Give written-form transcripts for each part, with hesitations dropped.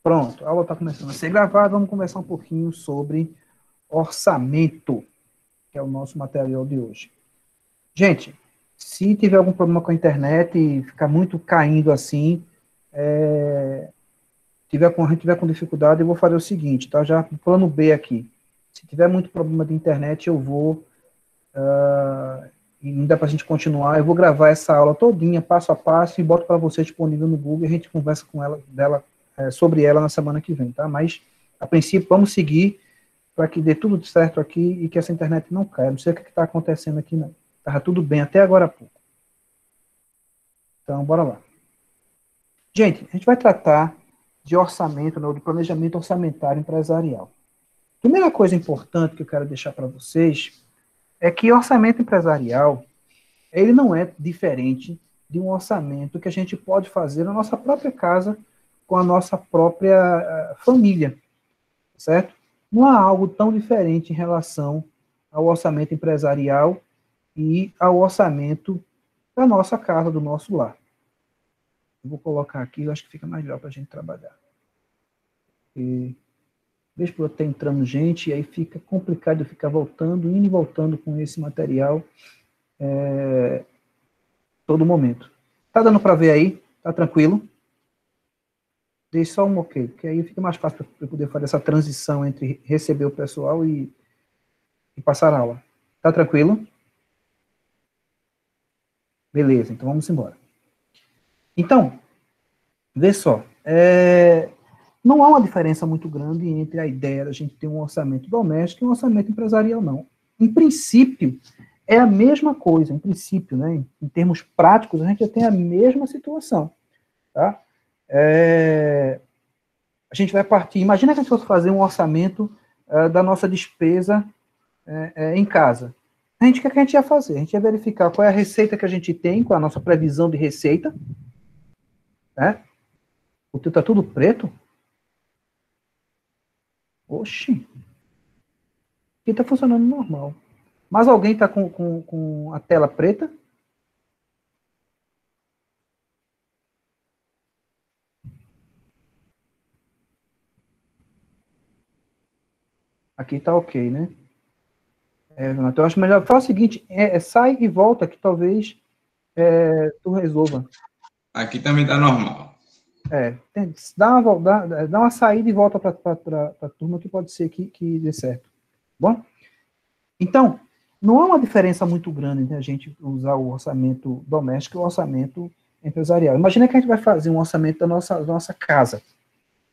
Pronto, a aula está começando a ser gravada, vamos conversar um pouquinho sobre orçamento, que é o nosso material de hoje. Gente, se tiver algum problema com a internet e ficar muito caindo assim, a gente tiver com dificuldade, eu vou fazer o seguinte, tá? Já plano B aqui. Se tiver muito problema de internet, eu vou, e não dá para a gente continuar, eu vou gravar essa aula todinha, passo a passo, e boto para você disponível no Google, e a gente conversa com ela, sobre ela na semana que vem, tá? Mas, a princípio, vamos seguir para que dê tudo certo aqui e que essa internet não caia. Não sei o que está acontecendo aqui, não. Estava tudo bem até agora há pouco. Então, bora lá. Gente, a gente vai tratar de orçamento, né, de planejamento orçamentário empresarial. Primeira coisa importante que eu quero deixar para vocês é que orçamento empresarial, ele não é diferente de um orçamento que a gente pode fazer na nossa própria casa, com a nossa própria família, certo? Não há algo tão diferente em relação ao orçamento empresarial e ao orçamento da nossa casa, do nosso lar. Eu vou colocar aqui, eu acho que fica melhor para a gente trabalhar. E vejo que está entrando gente, e aí fica complicado eu ficar voltando, indo e voltando com esse material todo momento. Tá dando para ver aí? Tá tranquilo? Deixe só um ok, porque aí fica mais fácil para eu poder fazer essa transição entre receber o pessoal e passar a aula. Tá tranquilo? Beleza, então vamos embora. Então, vê só, não há uma diferença muito grande entre a ideia da gente ter um orçamento doméstico e um orçamento empresarial, não. Em princípio, é a mesma coisa, em princípio, né? Em termos práticos, a gente já tem a mesma situação, tá? A gente vai partir, imagina que a gente fosse fazer um orçamento da nossa despesa em casa. O que a gente ia fazer? A gente ia verificar qual é a receita que a gente tem, qual é a nossa previsão de receita, né? O teu tá tudo preto? Oxi. Aqui tá funcionando normal. Mas alguém tá com a tela preta? Aqui tá ok, né? Jonathan, eu acho melhor. Fala o seguinte, sai e volta, que talvez tu resolva. Aqui também tá normal. Dá uma saída e volta para a turma, que pode ser que dê certo. Bom? Então, não há uma diferença muito grande entre a gente usar o orçamento doméstico e o orçamento empresarial. Imagina que a gente vai fazer um orçamento da nossa casa.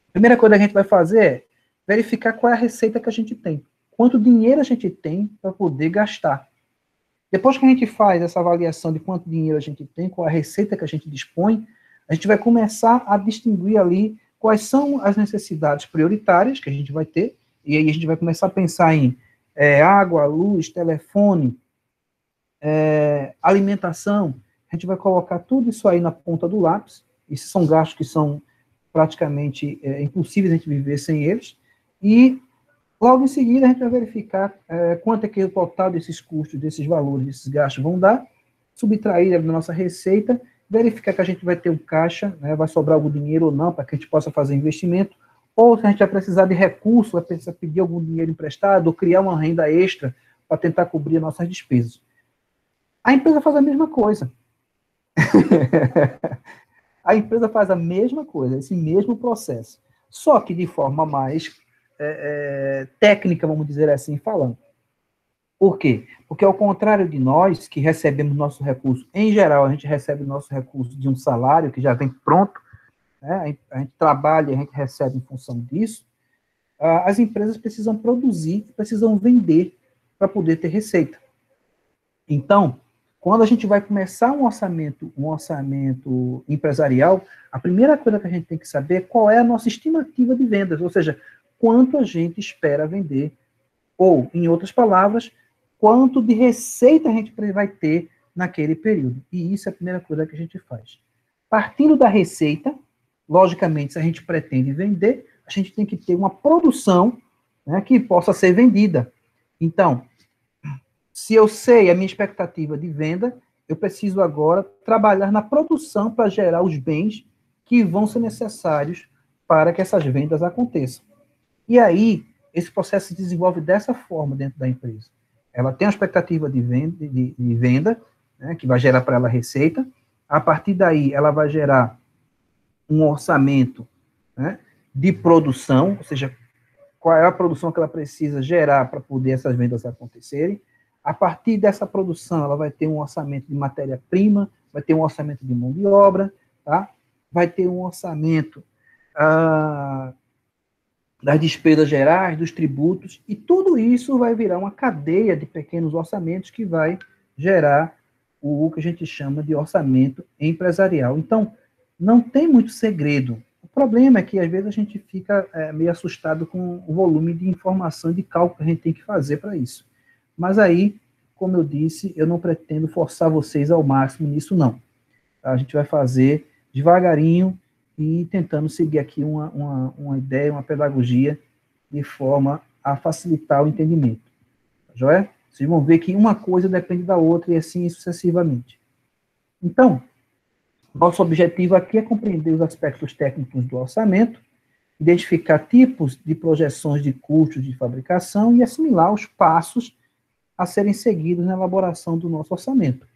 A primeira coisa que a gente vai fazer é verificar qual é a receita que a gente tem. Quanto dinheiro a gente tem para poder gastar. Depois que a gente faz essa avaliação de quanto dinheiro a gente tem, qual é a receita que a gente dispõe, a gente vai começar a distinguir ali quais são as necessidades prioritárias que a gente vai ter, e aí a gente vai começar a pensar em água, luz, telefone, alimentação. A gente vai colocar tudo isso aí na ponta do lápis. Esses são gastos que são praticamente impossíveis a gente viver sem eles, e logo em seguida a gente vai verificar quanto é que o total desses custos, desses valores, desses gastos vão dar, subtrair da nossa receita, verificar que a gente vai ter um caixa, né, vai sobrar algum dinheiro ou não, para que a gente possa fazer investimento, ou se a gente vai precisar de recurso, vai precisar pedir algum dinheiro emprestado, ou criar uma renda extra para tentar cobrir as nossas despesas. A empresa faz a mesma coisa. A empresa faz a mesma coisa, esse mesmo processo, só que de forma mais técnica, vamos dizer assim, falando. Por quê? Porque ao contrário de nós, que recebemos nosso recurso, em geral, a gente recebe o nosso recurso de um salário que já vem pronto, né? A gente trabalha e a gente recebe em função disso, as empresas precisam produzir, precisam vender para poder ter receita. Então, quando a gente vai começar um orçamento empresarial, a primeira coisa que a gente tem que saber é qual é a nossa estimativa de vendas, ou seja, quanto a gente espera vender, ou, em outras palavras, quanto de receita a gente vai ter naquele período. E isso é a primeira coisa que a gente faz. Partindo da receita, logicamente, se a gente pretende vender, a gente tem que ter uma produção, né, que possa ser vendida. Então, se eu sei a minha expectativa de venda, eu preciso agora trabalhar na produção para gerar os bens que vão ser necessários para que essas vendas aconteçam. E aí, esse processo se desenvolve dessa forma dentro da empresa. Ela tem a expectativa de venda, né, que vai gerar para ela receita. A partir daí, ela vai gerar um orçamento, né, de produção, ou seja, qual é a produção que ela precisa gerar para poder essas vendas acontecerem. A partir dessa produção, ela vai ter um orçamento de matéria-prima, vai ter um orçamento de mão de obra, tá? Vai ter um orçamento das despesas gerais, dos tributos, e tudo isso vai virar uma cadeia de pequenos orçamentos que vai gerar o que a gente chama de orçamento empresarial. Então, não tem muito segredo. O problema é que, às vezes, a gente fica meio assustado com o volume de informação e de cálculo que a gente tem que fazer para isso. Mas aí, como eu disse, eu não pretendo forçar vocês ao máximo nisso, não. A gente vai fazer devagarinho e tentando seguir aqui uma ideia, uma pedagogia, de forma a facilitar o entendimento. Joia? Vocês vão ver que uma coisa depende da outra e assim sucessivamente. Então, nosso objetivo aqui é compreender os aspectos técnicos do orçamento, identificar tipos de projeções de custos de fabricação e assimilar os passos a serem seguidos na elaboração do nosso orçamento.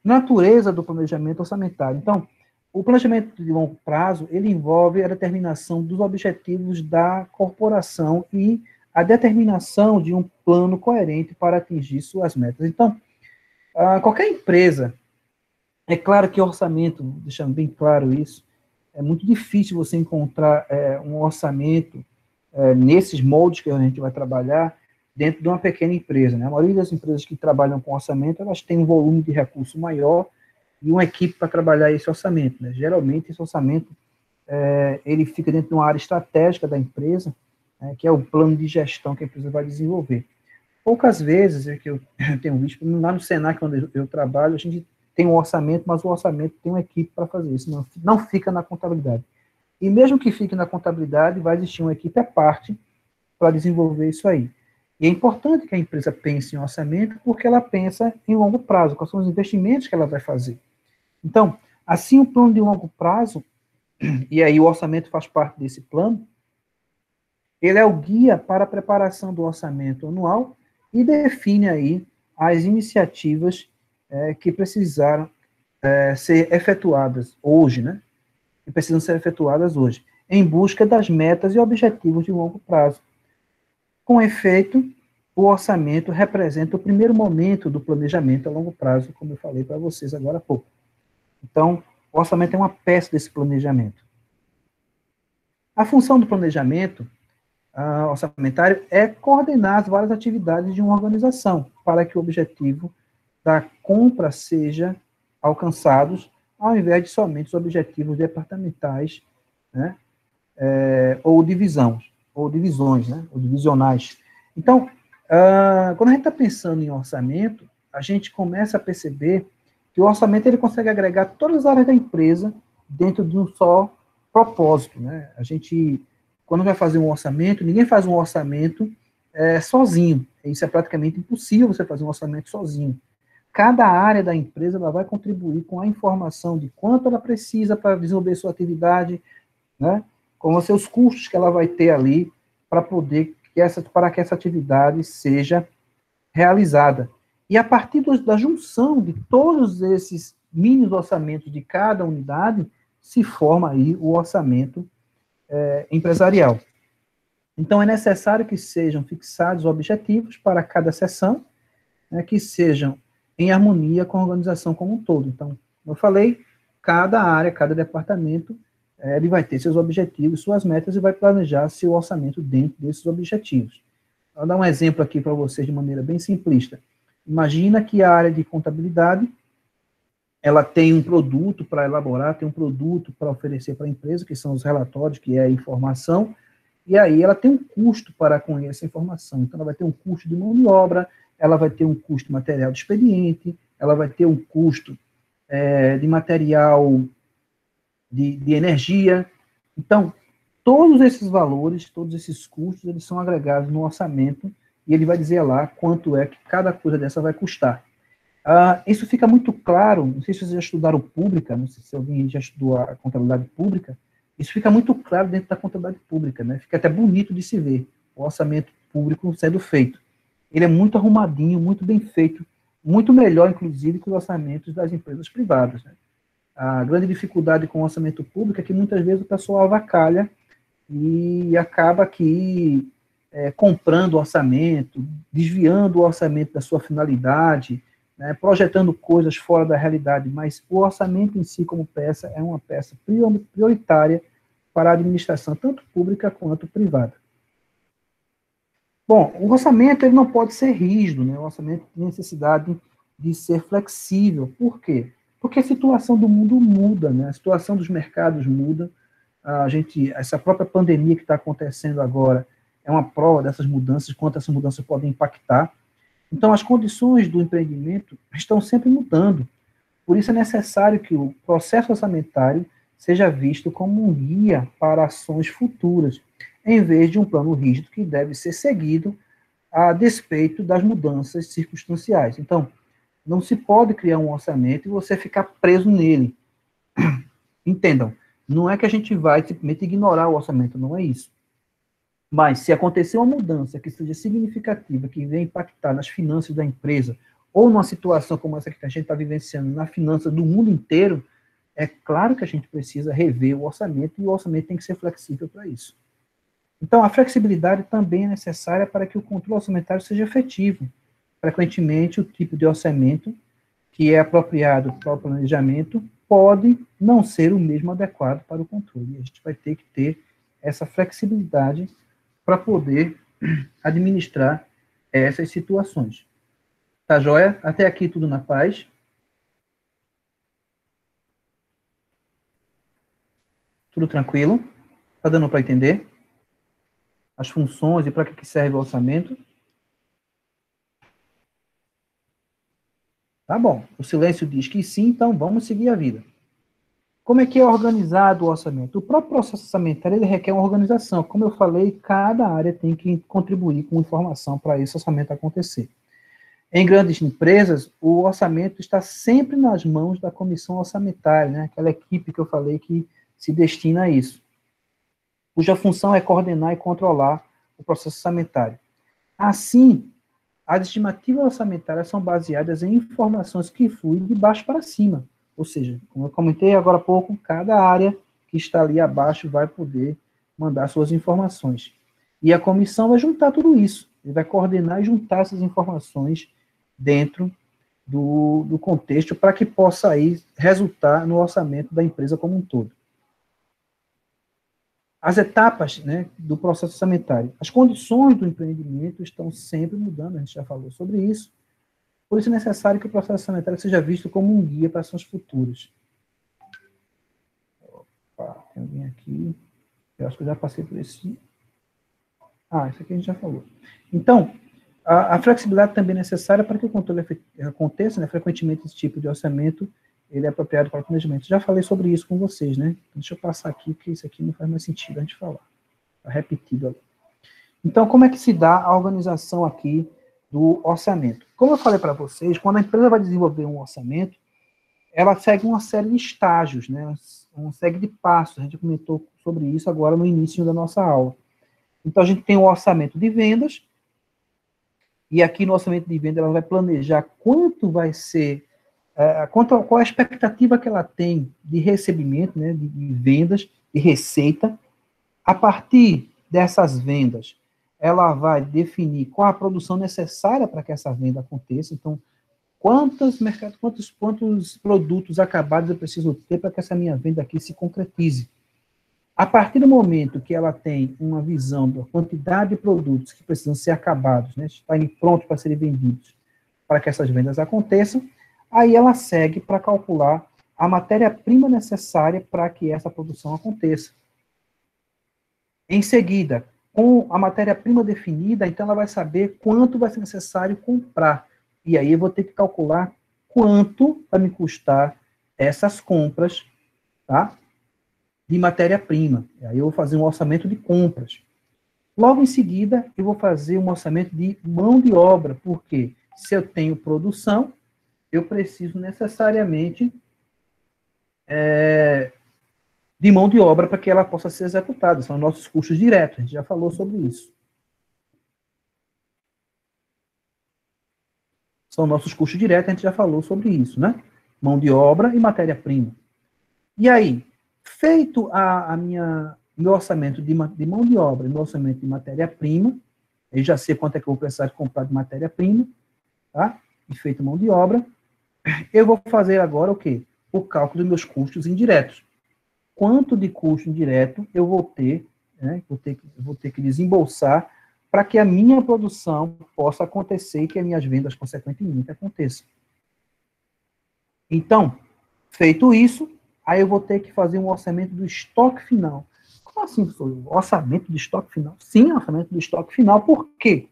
Natureza do planejamento orçamentário. Então, o planejamento de longo prazo, ele envolve a determinação dos objetivos da corporação e a determinação de um plano coerente para atingir suas metas. Então, qualquer empresa, é claro que orçamento, deixando bem claro isso, é muito difícil você encontrar um orçamento nesses moldes que a gente vai trabalhar dentro de uma pequena empresa, né? A maioria das empresas que trabalham com orçamento, elas têm um volume de recurso maior e uma equipe para trabalhar esse orçamento, né? Geralmente, esse orçamento, ele fica dentro de uma área estratégica da empresa, que é o plano de gestão que a empresa vai desenvolver. Poucas vezes é que eu tenho visto, lá no Senac, onde eu trabalho, a gente tem um orçamento, mas o orçamento tem uma equipe para fazer isso, não fica na contabilidade. E mesmo que fique na contabilidade, vai existir uma equipe à parte para desenvolver isso aí. E é importante que a empresa pense em orçamento, porque ela pensa em longo prazo, quais são os investimentos que ela vai fazer. Então, assim, o plano de longo prazo, e aí o orçamento faz parte desse plano, ele é o guia para a preparação do orçamento anual e define aí as iniciativas que precisaram ser efetuadas hoje, né? Que precisam ser efetuadas hoje, em busca das metas e objetivos de longo prazo. Com efeito, o orçamento representa o primeiro momento do planejamento a longo prazo, como eu falei para vocês agora há pouco. Então, o orçamento é uma peça desse planejamento. A função do planejamento orçamentário é coordenar as várias atividades de uma organização para que o objetivo da compra seja alcançados, ao invés de somente os objetivos departamentais, né, ou divisões, né, ou divisionais. Então, quando a gente está pensando em orçamento, a gente começa a perceber que o orçamento ele consegue agregar todas as áreas da empresa dentro de um só propósito, né? A gente, quando vai fazer um orçamento, ninguém faz um orçamento sozinho. Isso é praticamente impossível você fazer um orçamento sozinho. Cada área da empresa ela vai contribuir com a informação de quanto ela precisa para desenvolver sua atividade, né? Com os seus custos que ela vai ter ali para para que essa atividade seja realizada. E a partir da junção de todos esses mini orçamentos de cada unidade, se forma aí o orçamento empresarial. Então, é necessário que sejam fixados objetivos para cada seção, né, que sejam em harmonia com a organização como um todo. Então, como eu falei, cada área, cada departamento, ele vai ter seus objetivos, suas metas e vai planejar seu orçamento dentro desses objetivos. Vou dar um exemplo aqui para vocês de maneira bem simplista. Imagina que a área de contabilidade, ela tem um produto para elaborar, tem um produto para oferecer para a empresa, que são os relatórios, que é a informação, e aí ela tem um custo para com essa informação. Então, ela vai ter um custo de mão de obra, ela vai ter um custo material de expediente, ela vai ter um custo de material de energia. Então, todos esses valores, todos esses custos, eles são agregados no orçamento, e ele vai dizer lá quanto é que cada coisa dessa vai custar. Isso fica muito claro, não sei se vocês já estudaram pública, não sei se alguém já estudou a contabilidade pública, isso fica muito claro dentro da contabilidade pública, né? Fica até bonito de se ver o orçamento público sendo feito. Ele é muito arrumadinho, muito bem feito, muito melhor, inclusive, que os orçamentos das empresas privadas, né? A grande dificuldade com o orçamento público é que muitas vezes o pessoal avacalha e acaba que comprando o orçamento, desviando o orçamento da sua finalidade, né, projetando coisas fora da realidade, mas o orçamento em si, como peça, é uma peça prioritária para a administração, tanto pública quanto privada. Bom, o orçamento ele não pode ser rígido, né? O orçamento tem necessidade de ser flexível. Por quê? Porque a situação do mundo muda, né? A situação dos mercados muda. Essa própria pandemia que está acontecendo agora é uma prova dessas mudanças, quanto essas mudanças podem impactar. Então, as condições do empreendimento estão sempre mudando. Por isso é necessário que o processo orçamentário seja visto como um guia para ações futuras, em vez de um plano rígido que deve ser seguido a despeito das mudanças circunstanciais. Então, não se pode criar um orçamento e você ficar preso nele. Entendam, não é que a gente vai simplesmente ignorar o orçamento, não é isso. Mas, se acontecer uma mudança que seja significativa, que venha impactar nas finanças da empresa, ou numa situação como essa que a gente está vivenciando na finança do mundo inteiro, é claro que a gente precisa rever o orçamento, e o orçamento tem que ser flexível para isso. Então, a flexibilidade também é necessária para que o controle orçamentário seja efetivo. Frequentemente, o tipo de orçamento que é apropriado para o planejamento pode não ser o mesmo adequado para o controle. A gente vai ter que ter essa flexibilidade para poder administrar essas situações. Tá joia? Até aqui tudo na paz. Tudo tranquilo? Tá dando para entender? As funções e para que serve o orçamento? Tá bom. O silêncio diz que sim, então vamos seguir a vida. Como é que é organizado o orçamento? O próprio processo orçamentário ele requer uma organização. Como eu falei, cada área tem que contribuir com informação para esse orçamento acontecer. Em grandes empresas, o orçamento está sempre nas mãos da comissão orçamentária, né? Aquela equipe que eu falei que se destina a isso, cuja função é coordenar e controlar o processo orçamentário. Assim, as estimativas orçamentárias são baseadas em informações que fluem de baixo para cima. Ou seja, como eu comentei agora há pouco, cada área que está ali abaixo vai poder mandar suas informações. E a comissão vai juntar tudo isso. Ele vai coordenar e juntar essas informações dentro do contexto para que possa aí resultar no orçamento da empresa como um todo. As etapas, né, do processo orçamentário. As condições do empreendimento estão sempre mudando, a gente já falou sobre isso. Por isso é necessário que o processo orçamentário seja visto como um guia para ações futuras. Opa, tem alguém aqui. Eu acho que eu já passei por esse. Isso aqui a gente já falou. Então, a flexibilidade também é necessária para que o controle aconteça, né? Frequentemente esse tipo de orçamento ele é apropriado para o planejamento. Já falei sobre isso com vocês, né? Deixa eu passar aqui, porque isso aqui não faz mais sentido a gente falar. Está repetido ali. Então, como é que se dá a organização aqui do orçamento? Como eu falei para vocês, quando a empresa vai desenvolver um orçamento, ela segue uma série de estágios, né? Uma série de passos. A gente comentou sobre isso agora no início da nossa aula. Então, a gente tem o orçamento de vendas, e aqui no orçamento de venda ela vai planejar quanto vai ser, qual a expectativa que ela tem de recebimento, né, de vendas, de receita. A partir dessas vendas, ela vai definir qual a produção necessária para que essa venda aconteça. Então, quantos produtos acabados eu preciso ter para que essa minha venda aqui se concretize. A partir do momento que ela tem uma visão da quantidade de produtos que precisam ser acabados, né, estarem prontos para serem vendidos, para que essas vendas aconteçam, aí ela segue para calcular a matéria-prima necessária para que essa produção aconteça. Em seguida, com a matéria-prima definida, então ela vai saber quanto vai ser necessário comprar. E aí eu vou ter que calcular quanto vai me custar essas compras, tá? De matéria-prima. Aí eu vou fazer um orçamento de compras. Logo em seguida, eu vou fazer um orçamento de mão de obra, porque se eu tenho produção, eu preciso necessariamente de mão de obra para que ela possa ser executada. São nossos custos diretos, a gente já falou sobre isso. São nossos custos diretos, a gente já falou sobre isso, né? Mão de obra e matéria-prima. E aí, feito meu orçamento de mão de obra e meu orçamento de matéria-prima, eu já sei quanto é que eu vou precisar de comprar de matéria-prima, tá? E feito mão de obra, eu vou fazer agora o quê? O cálculo dos meus custos indiretos. Quanto de custo indireto eu vou ter, né? Vou ter que desembolsar para que a minha produção possa acontecer e que as minhas vendas, consequentemente, aconteçam. Então, feito isso, aí eu vou ter que fazer um orçamento do estoque final. Como assim, professor? Orçamento do estoque final? Sim, orçamento do estoque final. Por quê?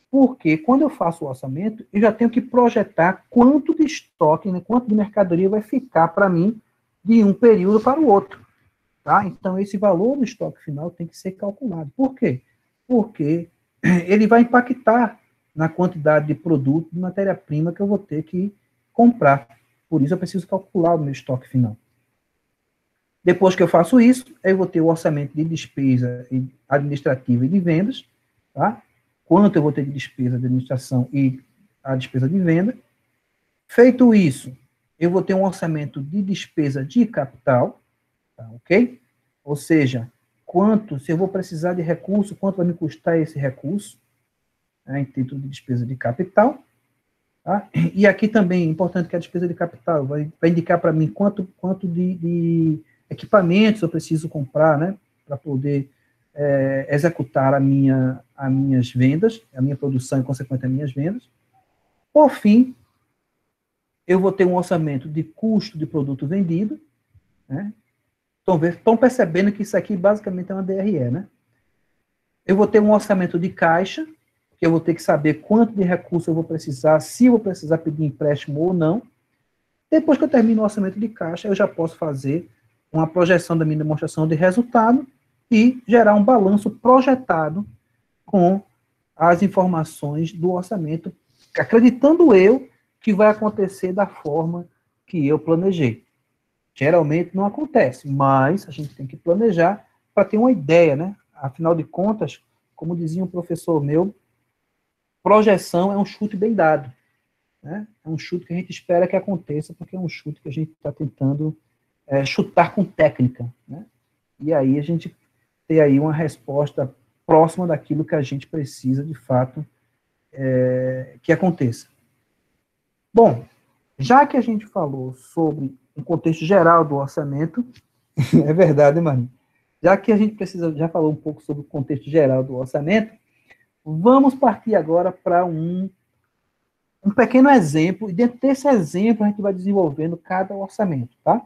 Porque quando eu faço o orçamento, eu já tenho que projetar quanto de estoque, né, quanto de mercadoria vai ficar para mim de um período para o outro. Tá? Então, esse valor do estoque final tem que ser calculado. Por quê? Porque ele vai impactar na quantidade de produto, de matéria-prima que eu vou ter que comprar. Por isso, eu preciso calcular o meu estoque final. Depois que eu faço isso, eu vou ter o orçamento de despesa administrativa e de vendas, tá? Quanto eu vou ter de despesa de administração e a despesa de venda. Feito isso, eu vou ter um orçamento de despesa de capital, tá, ok? Ou seja, se eu vou precisar de recurso, quanto vai me custar esse recurso, né, em título de despesa de capital. Tá? E aqui também é importante que a despesa de capital vai indicar para mim quanto de equipamentos eu preciso comprar, né, para poder executar as minhas vendas, a minha produção e, consequentemente, as minhas vendas. Por fim, eu vou ter um orçamento de custo de produto vendido, né? Estão percebendo que isso aqui basicamente é uma DRE, né? Eu vou ter um orçamento de caixa, que eu vou ter que saber quanto de recurso eu vou precisar, se eu vou precisar pedir empréstimo ou não. Depois que eu termino o orçamento de caixa, eu já posso fazer uma projeção da minha demonstração de resultado e gerar um balanço projetado com as informações do orçamento, acreditando eu que vai acontecer da forma que eu planejei. Geralmente não acontece, mas a gente tem que planejar para ter uma ideia, né? Afinal de contas, como dizia um professor meu, projeção é um chute bem dado. Né? É um chute que a gente espera que aconteça, porque é um chute que a gente está tentando chutar com técnica. Né? E aí a gente tem aí uma resposta próxima daquilo que a gente precisa, de fato, que aconteça. Bom, já que a gente falou sobre um contexto geral do orçamento, é verdade, Marinho? Já que a gente já falou um pouco sobre o contexto geral do orçamento, vamos partir agora para um pequeno exemplo, e dentro desse exemplo a gente vai desenvolvendo cada orçamento, tá?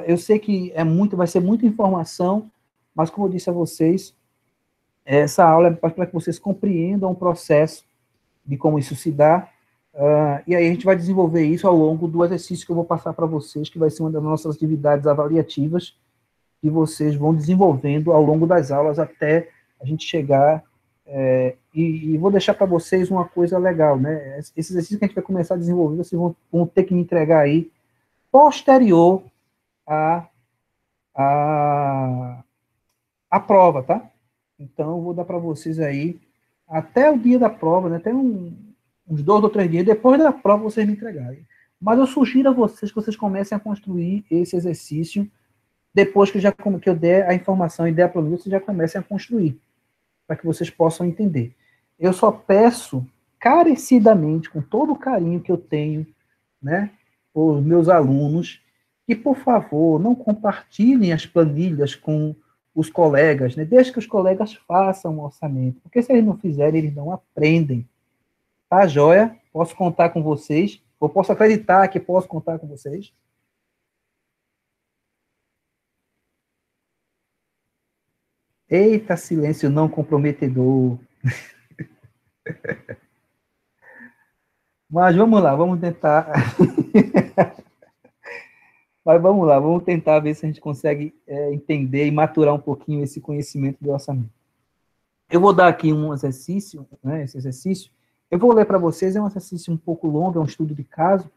Eu sei que vai ser muita informação, mas como eu disse a vocês, essa aula é para que vocês compreendam o processo de como isso se dá, e aí a gente vai desenvolver isso ao longo do exercício que eu vou passar para vocês, que vai ser uma das nossas atividades avaliativas, que vocês vão desenvolvendo ao longo das aulas até a gente chegar, e vou deixar para vocês uma coisa legal, né? Esse exercício que a gente vai começar a desenvolver, vocês vão ter que me entregar aí, posterior à prova, tá? Então, eu vou dar para vocês aí, até o dia da prova, né? Até uns 2 ou 3 dias, depois da prova vocês me entregarem. Mas eu sugiro a vocês que vocês comecem a construir esse exercício, depois que eu der a informação e der a planilha, vocês já comecem a construir, para que vocês possam entender. Eu só peço, carecidamente, com todo o carinho que eu tenho, né, os meus alunos, que, por favor, não compartilhem as planilhas com os colegas, né, deixe que os colegas façam o orçamento, porque se eles não fizerem, eles não aprendem. Tá, joia? Posso contar com vocês? Eu posso acreditar que posso contar com vocês? Eita, silêncio não comprometedor. Mas vamos lá, vamos tentar. Mas vamos lá, vamos tentar ver se a gente consegue entender e maturar um pouquinho esse conhecimento do orçamento. Eu vou dar aqui um exercício, né, esse exercício, Eu vou ler para vocês, é um exercício um pouco longo, é um estudo de caso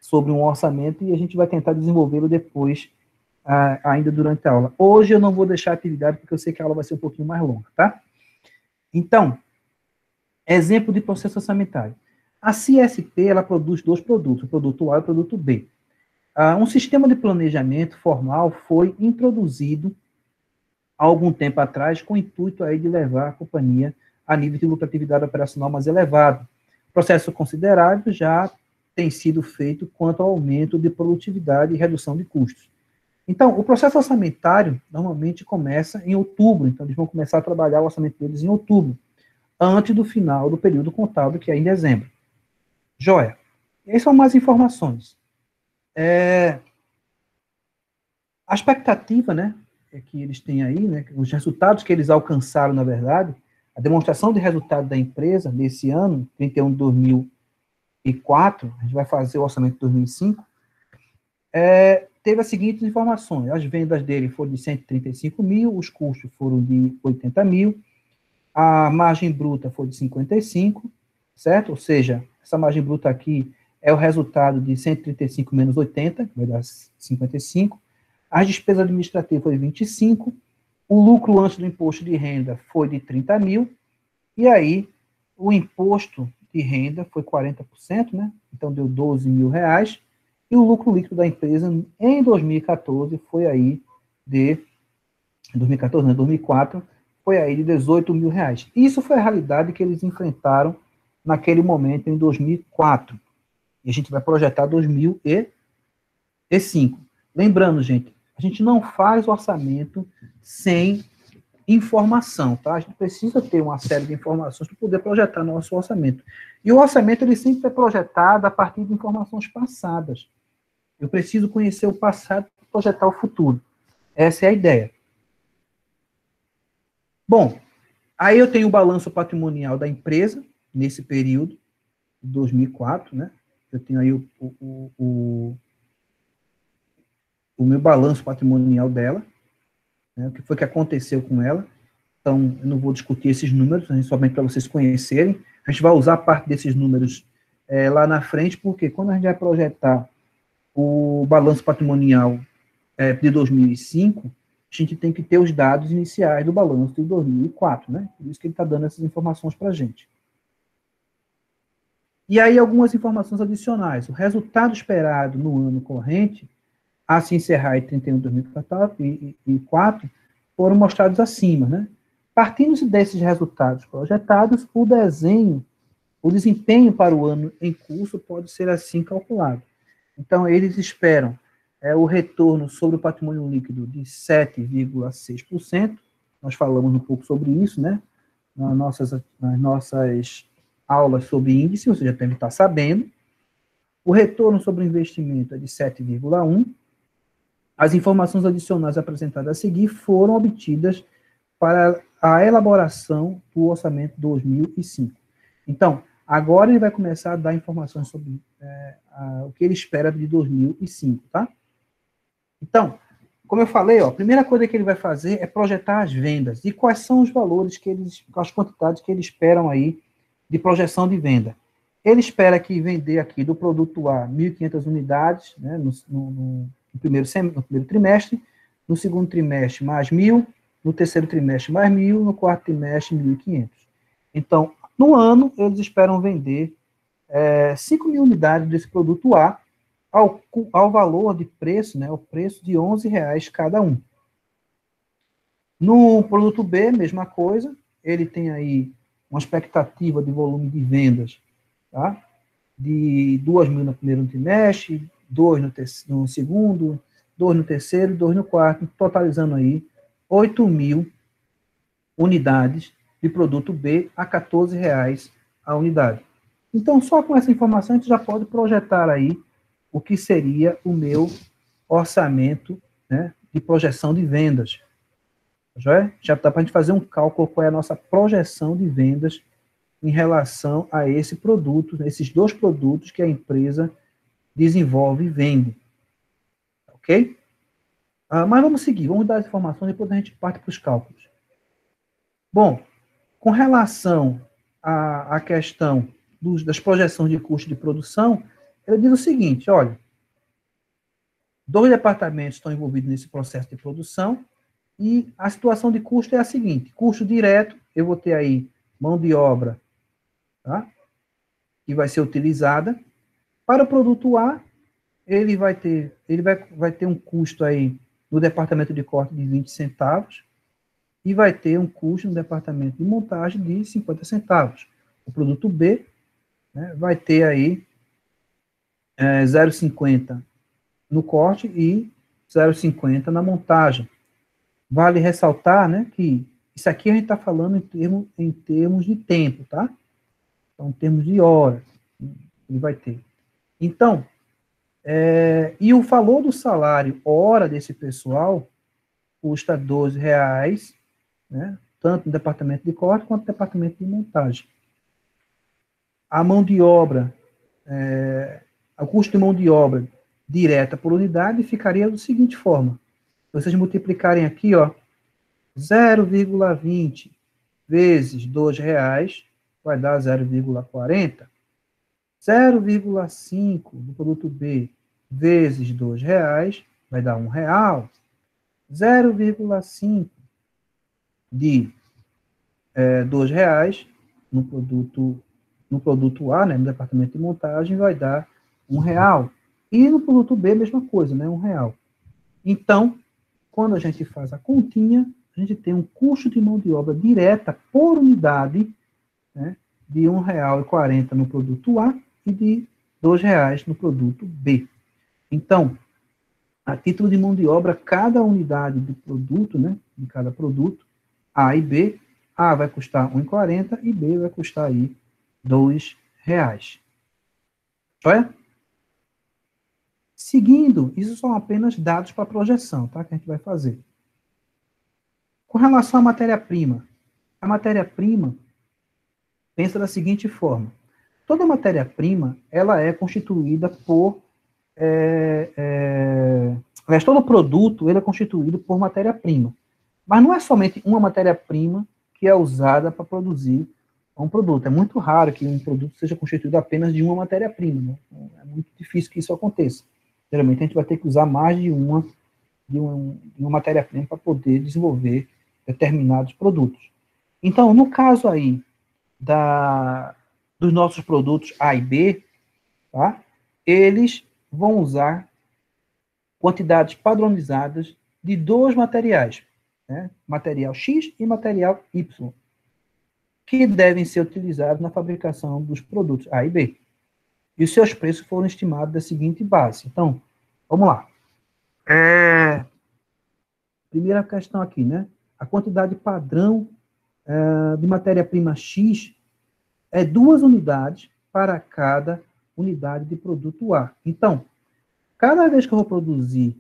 sobre um orçamento e a gente vai tentar desenvolvê-lo depois, ainda durante a aula. Hoje eu não vou deixar a atividade porque eu sei que a aula vai ser um pouquinho mais longa, tá? Então, exemplo de processo orçamentário. A CSP, ela produz dois produtos, o produto A e o produto B. Um sistema de planejamento formal foi introduzido há algum tempo atrás com o intuito aí de levar a companhia a nível de lucratividade operacional mais elevado. Processo considerável já tem sido feito quanto ao aumento de produtividade e redução de custos. Então, o processo orçamentário normalmente começa em outubro, então eles vão começar a trabalhar o orçamento deles em outubro, antes do final do período contábil, que é em dezembro. Joia. Essas são mais informações. A expectativa, né, que eles têm aí, né, os resultados que eles alcançaram, na verdade, a demonstração de resultado da empresa nesse ano, 31 de 2004, a gente vai fazer o orçamento de 2005, teve as seguintes informações: as vendas dele foram de 135 mil, os custos foram de 80 mil, a margem bruta foi de 55, certo? Ou seja, essa margem bruta aqui é o resultado de 135 menos 80, que vai dar 55. As despesas administrativas foi 25, o lucro antes do imposto de renda foi de 30 mil, e aí o imposto de renda foi 40%, né? Então deu 12 mil reais, e o lucro líquido da empresa em 2014 foi aí de 2014, não, 2004, foi aí de 18 mil reais. Isso foi a realidade que eles enfrentaram naquele momento, em 2004. E a gente vai projetar 2005. Lembrando, gente, a gente não faz orçamento sem informação, tá? A gente precisa ter uma série de informações para poder projetar nosso orçamento. E o orçamento, ele sempre é projetado a partir de informações passadas. Eu preciso conhecer o passado para projetar o futuro. Essa é a ideia. Bom, aí eu tenho o balanço patrimonial da empresa, nesse período, de 2004, né? Eu tenho aí o meu balanço patrimonial dela, né? O que foi que aconteceu com ela. Então, eu não vou discutir esses números, somente para vocês conhecerem. A gente vai usar parte desses números lá na frente, porque quando a gente vai projetar o balanço patrimonial de 2005, a gente tem que ter os dados iniciais do balanço de 2004, né? Por isso que ele está dando essas informações para a gente. E aí, algumas informações adicionais. O resultado esperado no ano corrente, a se encerrar em 31 de 2004, foram mostrados acima, né? Partindo desses resultados projetados, o desempenho para o ano em curso pode ser assim calculado. Então, eles esperam o retorno sobre o patrimônio líquido de 7,6%. Nós falamos um pouco sobre isso, né? Nas nossas aulas sobre índice, você já deve estar sabendo. O retorno sobre o investimento é de 7,1%. As informações adicionais apresentadas a seguir foram obtidas para a elaboração do orçamento 2005. Então, agora ele vai começar a dar informações sobre o que ele espera de 2005, tá? Então, como eu falei, a primeira coisa que ele vai fazer é projetar as vendas. E quais são os valores as quantidades que eles esperam aí de projeção de venda? Ele espera que vender aqui do produto A 1.500 unidades, né, no primeiro trimestre, no segundo trimestre mais 1.000, no terceiro trimestre mais 1.000, no quarto trimestre 1.500. Então, no ano, eles esperam vender 5.000 unidades desse produto A ao valor de preço, né, o preço de R$11 cada um. No produto B, mesma coisa, ele tem aí uma expectativa de volume de vendas, tá? De 2.000 no primeiro trimestre, 2 no segundo, 2 no terceiro, 2 no quarto, totalizando aí 8.000 unidades de produto B a R$14 a unidade. Então, só com essa informação, a gente já pode projetar aí o que seria o meu orçamento, né, de projeção de vendas. Já dá para a gente fazer um cálculo qual é a nossa projeção de vendas em relação a esse produto, esses dois produtos que a empresa desenvolve e vende. Ok? Mas vamos seguir, vamos dar as informações, depois a gente parte para os cálculos. Bom, com relação à questão das projeções de custo de produção, ele diz o seguinte, olha, 2 departamentos estão envolvidos nesse processo de produção, e a situação de custo é a seguinte, custo direto, eu vou ter aí mão de obra, tá? Que vai ser utilizada. Para o produto A, ele vai ter um custo aí no departamento de corte de 20 centavos, e vai ter um custo no departamento de montagem de 50 centavos. O produto B, né, vai ter aí 0,50 no corte e 0,50 na montagem. Vale ressaltar, né, que isso aqui a gente está falando em termos de tempo, tá? Então, em termos de horas, ele vai ter. Então, e o valor do salário hora desse pessoal custa R$12, né, tanto no departamento de corte quanto no departamento de montagem. A mão de obra, o custo de mão de obra direta por unidade ficaria da seguinte forma. Vocês multiplicarem aqui, ó, 0,20 vezes R$2 vai dar 0,40. 0,5 do produto B vezes R$2 vai dar R$1. 0,5 de R$2 no produto A, né, no departamento de montagem, vai dar R$1. E no produto B, a mesma coisa, né, R$1. Então, quando a gente faz a continha, a gente tem um custo de mão de obra direta por unidade, né, de R$1,40 no produto A e de R$2 no produto B. Então, a título de mão de obra, cada unidade do produto, né, de cada produto, A e B, A vai custar R$1,40 e B vai custar aí R$2. Olha? Seguindo, isso são apenas dados para projeção, tá, que a gente vai fazer. Com relação à matéria-prima, a matéria-prima pensa da seguinte forma. Toda matéria-prima, ela é constituída por... aliás, todo produto, ele é constituído por matéria-prima. Mas não é somente uma matéria-prima que é usada para produzir um produto. É muito raro que um produto seja constituído apenas de uma matéria-prima, né? É muito difícil que isso aconteça. Geralmente, a gente vai ter que usar mais de uma matéria-prima para poder desenvolver determinados produtos. Então, no caso aí dos nossos produtos A e B, tá? Eles vão usar quantidades padronizadas de 2 materiais, né? Material X e material Y, que devem ser utilizados na fabricação dos produtos A e B. E os seus preços foram estimados da seguinte base. Então, vamos lá. Primeira questão aqui, né? A quantidade padrão de matéria-prima X é 2 unidades para cada unidade de produto A. Então, cada vez que eu vou produzir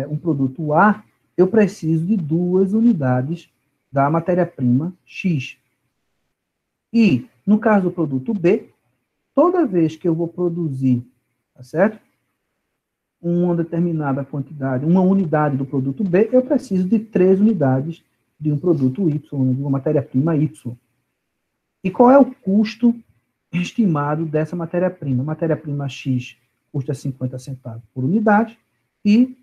um produto A, eu preciso de 2 unidades da matéria-prima X. E, no caso do produto B, toda vez que eu vou produzir, tá certo? Uma determinada quantidade, uma unidade do produto B, eu preciso de 3 unidades de um produto Y, de uma matéria-prima Y. E qual é o custo estimado dessa matéria-prima? A matéria-prima X custa 50 centavos por unidade e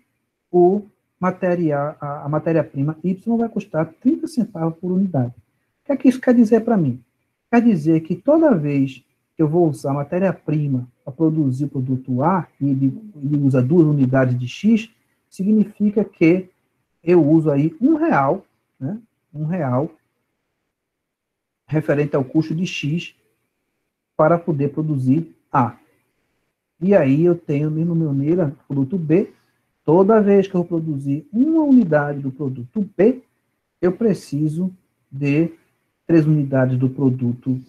a matéria-prima Y vai custar 30 centavos por unidade. O que é que isso quer dizer para mim? Quer dizer que toda vez que eu vou usar matéria-prima para produzir o produto A, e ele usa 2 unidades de X, significa que eu uso aí R$1, né? R$1 referente ao custo de X para poder produzir A. E aí eu tenho, da mesma maneira, produto B, toda vez que eu produzir uma unidade do produto B, eu preciso de 3 unidades do produto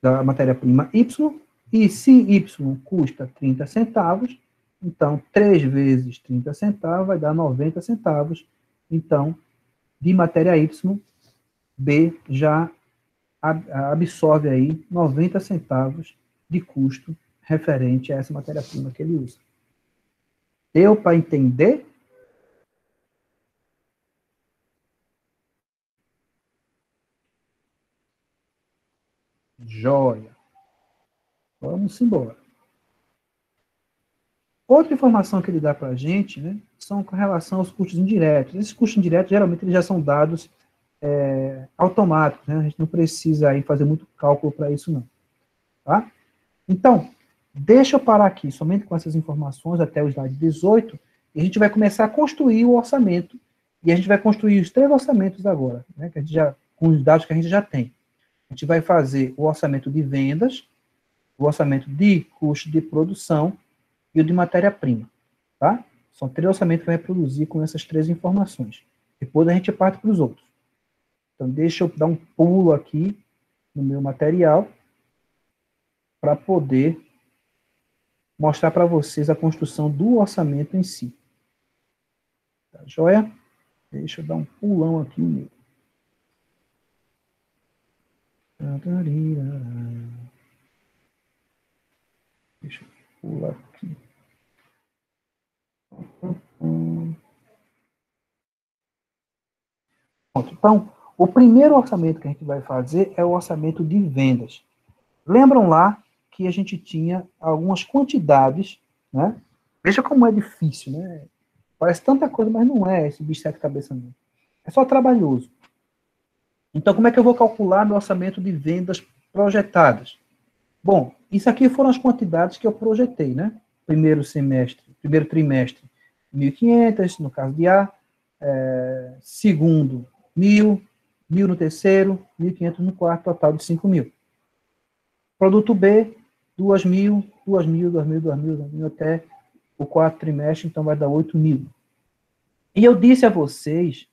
da matéria-prima Y, e se Y custa 30 centavos, então 3 vezes 30 centavos vai dar 90 centavos. Então, de matéria Y, B já absorve aí 90 centavos de custo referente a essa matéria-prima que ele usa. Deu para entender? Joia. Vamos embora. Outra informação que ele dá para a gente, né, são com relação aos custos indiretos. Esses custos indiretos, geralmente, eles já são dados automáticos, né? A gente não precisa aí fazer muito cálculo para isso, não. Tá? Então, deixa eu parar aqui, somente com essas informações, até o slide 18, e a gente vai começar a construir o orçamento, e a gente vai construir os 3 orçamentos agora, né, que a gente já, com os dados que a gente já tem. A gente vai fazer o orçamento de vendas, o orçamento de custo de produção e o de matéria-prima, tá? São 3 orçamentos que vai produzir com essas 3 informações. Depois a gente parte para os outros. Então, deixa eu dar um pulo aqui no meu material para poder mostrar para vocês a construção do orçamento em si. Tá joia? Deixa eu dar um pulão aqui nele. Deixa eu pular aqui. Pronto. Então, o primeiro orçamento que a gente vai fazer é o orçamento de vendas. Lembram lá que a gente tinha algumas quantidades, né? Veja como é difícil, né? Parece tanta coisa, mas não é esse bicho de 7 cabeças não. É só trabalhoso. Então, como é que eu vou calcular meu orçamento de vendas projetadas? Bom, isso aqui foram as quantidades que eu projetei, né? Primeiro trimestre, 1.500, no caso de A. Segundo, 1.000, 1.000 no terceiro, 1.500 no quarto, total de 5.000. Produto B, 2.000, 2.000, 2.000, 2.000, 2.000 até o quarto trimestre, então vai dar 8.000. E eu disse a vocês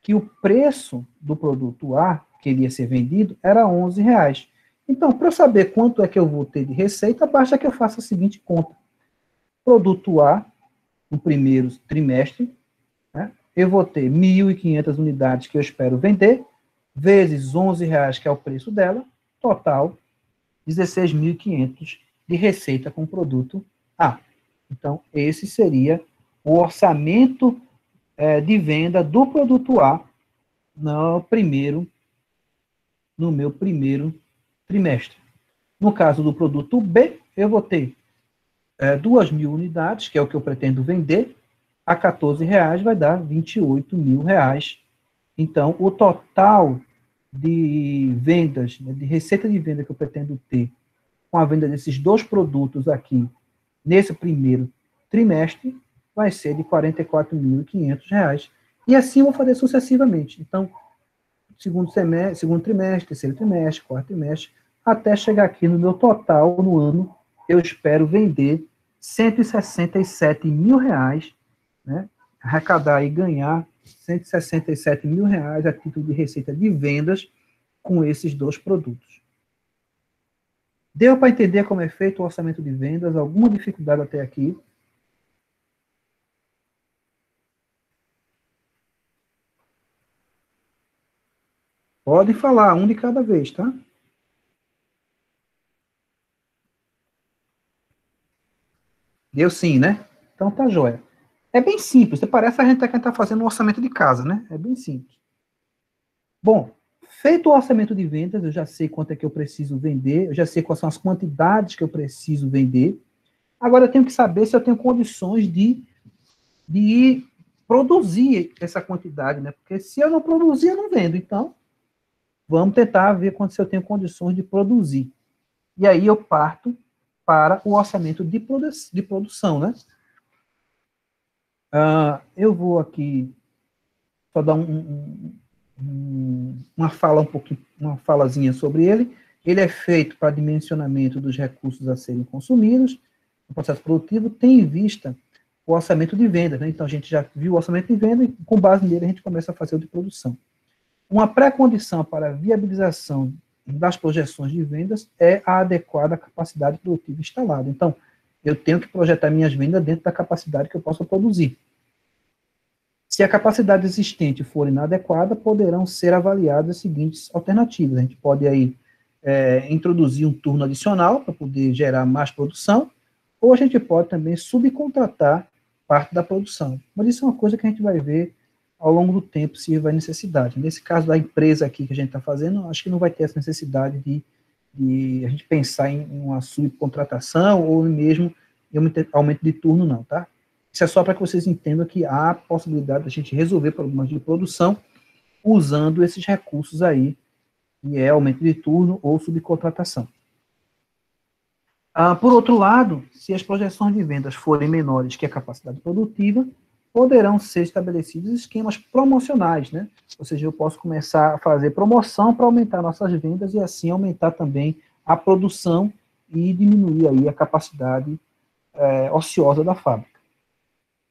que o preço do produto A, que iria ser vendido, era R$11. Então, para eu saber quanto é que eu vou ter de receita, basta que eu faça a seguinte conta. Produto A, no primeiro trimestre, né, eu vou ter 1.500 unidades que eu espero vender, vezes R$11, que é o preço dela, total 16.500 de receita com o produto A. Então, esse seria o orçamento de venda do produto A no meu primeiro trimestre. No caso do produto B, eu vou ter 2.000 unidades, que é o que eu pretendo vender, a R$14 vai dar R$28.000. Então, o total de vendas, né, de receita de venda que eu pretendo ter com a venda desses 2 produtos aqui, nesse primeiro trimestre, vai ser de R$44.500. E assim eu vou fazer sucessivamente. Então, segundo trimestre, terceiro trimestre, quarto trimestre, até chegar aqui no meu total no ano, eu espero vender R$167.000, né? Arrecadar e ganhar R$167.000 a título de receita de vendas com esses 2 produtos. Deu para entender como é feito o orçamento de vendas? Alguma dificuldade até aqui? Pode falar, um de cada vez, tá? Deu sim, né? Então tá joia. É bem simples, parece a gente que está fazendo um orçamento de casa, né? É bem simples. Bom, feito o orçamento de vendas, eu já sei quanto é que eu preciso vender, eu já sei quais são as quantidades que eu preciso vender. Agora eu tenho que saber se eu tenho condições de produzir essa quantidade, né? Porque se eu não produzir, eu não vendo. Então, vamos tentar ver se eu tenho condições de produzir. E aí eu parto para o orçamento de produção, né? Eu vou aqui só dar uma falazinha sobre ele. Ele é feito para dimensionamento dos recursos a serem consumidos no processo produtivo, tem em vista o orçamento de venda, né? Então a gente já viu o orçamento de venda e com base nele a gente começa a fazer o de produção. Uma pré-condição para a viabilização das projeções de vendas é a adequada capacidade produtiva instalada. Então, eu tenho que projetar minhas vendas dentro da capacidade que eu possa produzir. Se a capacidade existente for inadequada, poderão ser avaliadas as seguintes alternativas. A gente pode aí introduzir um turno adicional para poder gerar mais produção, ou a gente pode também subcontratar parte da produção. Mas isso é uma coisa que a gente vai ver ao longo do tempo se vai necessidade. Nesse caso da empresa aqui que a gente está fazendo, acho que não vai ter essa necessidade de de a gente pensar em uma subcontratação ou mesmo em aumento de turno, não, tá? Isso é só para que vocês entendam que há a possibilidade de a gente resolver problemas de produção usando esses recursos aí, que é aumento de turno ou subcontratação. Por outro lado, se as projeções de vendas forem menores que a capacidade produtiva, poderão ser estabelecidos esquemas promocionais, né? Ou seja, eu posso começar a fazer promoção para aumentar nossas vendas e assim aumentar também a produção e diminuir aí a capacidade ociosa da fábrica.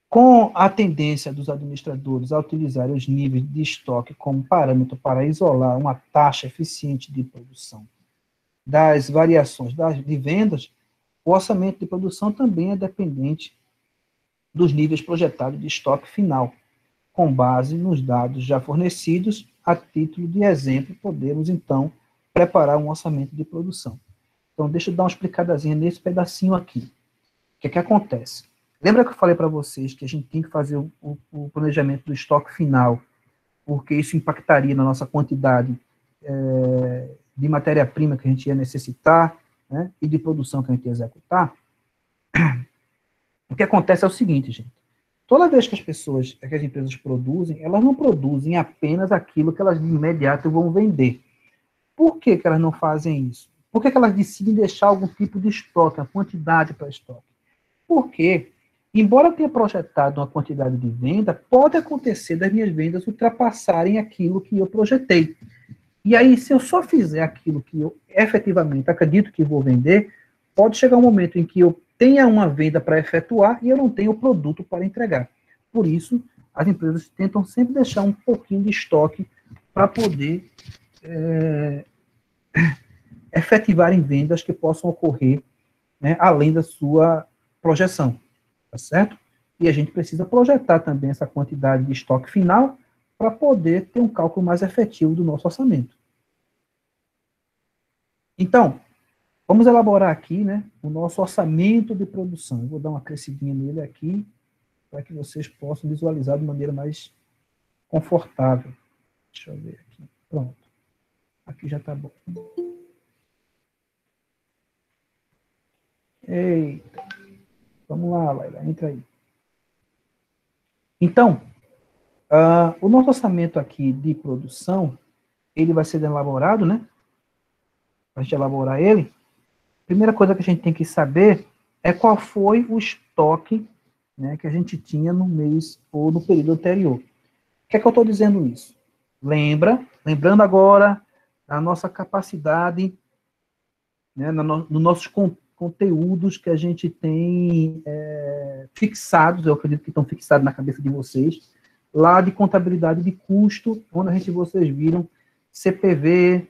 Com a tendência dos administradores a utilizar os níveis de estoque como parâmetro para isolar uma taxa eficiente de produção das variações de vendas, o orçamento de produção também é dependente dos níveis projetados de estoque final. Com base nos dados já fornecidos, a título de exemplo, podemos, então, preparar um orçamento de produção. Então, deixa eu dar uma explicadazinha nesse pedacinho aqui. O que é que acontece? Lembra que eu falei para vocês que a gente tem que fazer o planejamento do estoque final, porque isso impactaria na nossa quantidade de matéria-prima que a gente ia necessitar, né, e de produção que a gente ia executar? O que acontece é o seguinte, gente. Toda vez que as empresas produzem, elas não produzem apenas aquilo que elas de imediato vão vender. Por que que elas não fazem isso? Por que que elas decidem deixar algum tipo de estoque, a quantidade para estoque? Porque, embora eu tenha projetado uma quantidade de venda, pode acontecer das minhas vendas ultrapassarem aquilo que eu projetei. E aí, se eu só fizer aquilo que eu efetivamente acredito que vou vender, pode chegar um momento em que eu tenha uma venda para efetuar e eu não tenho o produto para entregar. Por isso, as empresas tentam sempre deixar um pouquinho de estoque para poder efetivarem vendas que possam ocorrer, né, além da sua projeção, tá certo? E a gente precisa projetar também essa quantidade de estoque final para poder ter um cálculo mais efetivo do nosso orçamento. Então, vamos elaborar aqui, né, o nosso orçamento de produção. Eu vou dar uma crescidinha nele aqui, para que vocês possam visualizar de maneira mais confortável. Deixa eu ver aqui. Pronto. Aqui já está bom. Eita. Vamos lá, Laila, entra aí. Então, o nosso orçamento aqui de produção, ele vai ser elaborado, né? Para a gente elaborar ele, a primeira coisa que a gente tem que saber é qual foi o estoque, né, que a gente tinha no mês ou no período anterior. O que é que eu estou dizendo isso? Lembrando agora da nossa capacidade, né, nos nossos conteúdos que a gente tem fixados, eu acredito que estão fixados na cabeça de vocês, lá de contabilidade de custo, onde vocês viram CPV,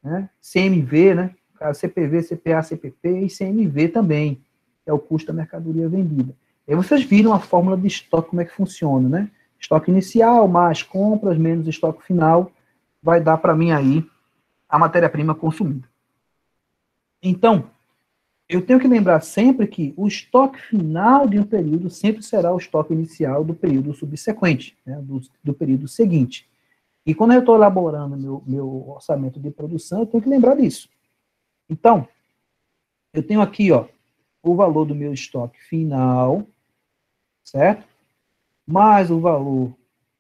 né, CMV, né, CPV, CPA, CPP e CMV também, que é o custo da mercadoria vendida. Aí vocês viram a fórmula de estoque, como é que funciona, né? Estoque inicial, mais compras, menos estoque final, vai dar para mim aí a matéria-prima consumida. Então, eu tenho que lembrar sempre que o estoque final de um período sempre será o estoque inicial do período subsequente, né, do período seguinte. E quando eu estou elaborando meu orçamento de produção, eu tenho que lembrar disso. Então, eu tenho aqui, ó, o valor do meu estoque final, certo? Mais o valor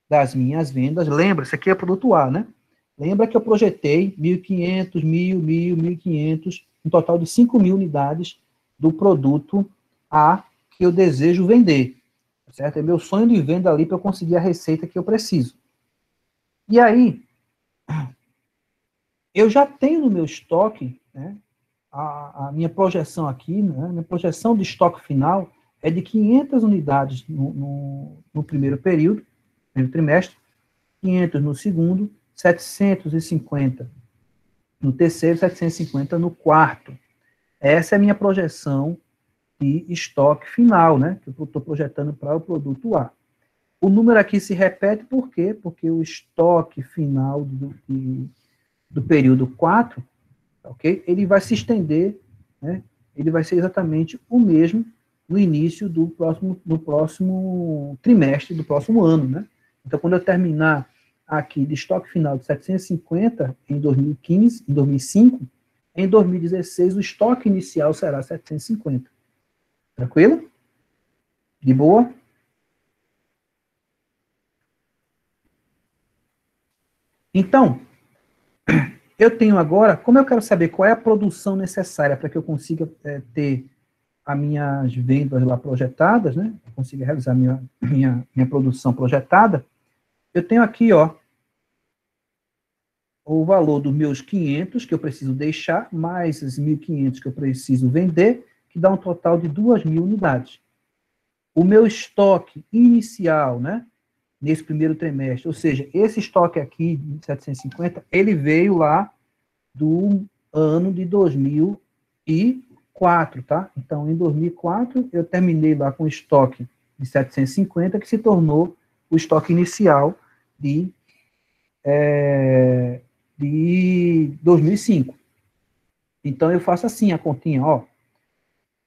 das minhas vendas. Lembra, isso aqui é produto A, né? Lembra que eu projetei 1.500, 1.500, um total de 5.000 unidades do produto A que eu desejo vender, certo? É meu sonho de venda ali para eu conseguir a receita que eu preciso. E aí, eu já tenho no meu estoque, né, a minha projeção aqui, né, minha projeção de estoque final é de 500 unidades no primeiro período, primeiro trimestre, 500 no segundo, 750 no terceiro, 750 no quarto. Essa é a minha projeção de estoque final, né, que eu estou projetando para o produto A. O número aqui se repete por quê? Porque o estoque final do período 4, ok? Ele vai se estender, né? Ele vai ser exatamente o mesmo no início do próximo trimestre do próximo ano, né? Então, quando eu terminar aqui de estoque final de 750 em 2015, em 2005, em 2016 o estoque inicial será 750. Tranquilo? De boa? Então, eu tenho agora, como eu quero saber qual é a produção necessária para que eu consiga ter as minhas vendas lá projetadas, né? Eu consiga realizar minha produção projetada, eu tenho aqui, ó, o valor dos meus 500 que eu preciso deixar, mais os 1.500 que eu preciso vender, que dá um total de 2.000 unidades. O meu estoque inicial, né, nesse primeiro trimestre, ou seja, esse estoque aqui de 750, ele veio lá do ano de 2004, tá? Então, em 2004, eu terminei lá com o estoque de 750, que se tornou o estoque inicial de 2005. Então, eu faço assim a continha, ó,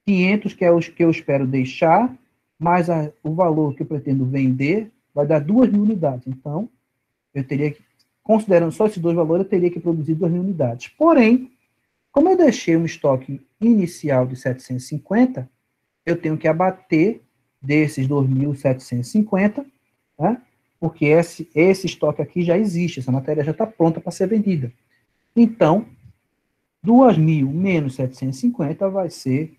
500 que é os que eu espero deixar, mais o valor que eu pretendo vender, vai dar 2.000 unidades. Então, eu teria que, considerando só esses dois valores, eu teria que produzir 2.000 unidades. Porém, como eu deixei um estoque inicial de 750, eu tenho que abater desses 2.750, né? Porque esse estoque aqui já existe, essa matéria já está pronta para ser vendida. Então, 2.000 menos 750 vai ser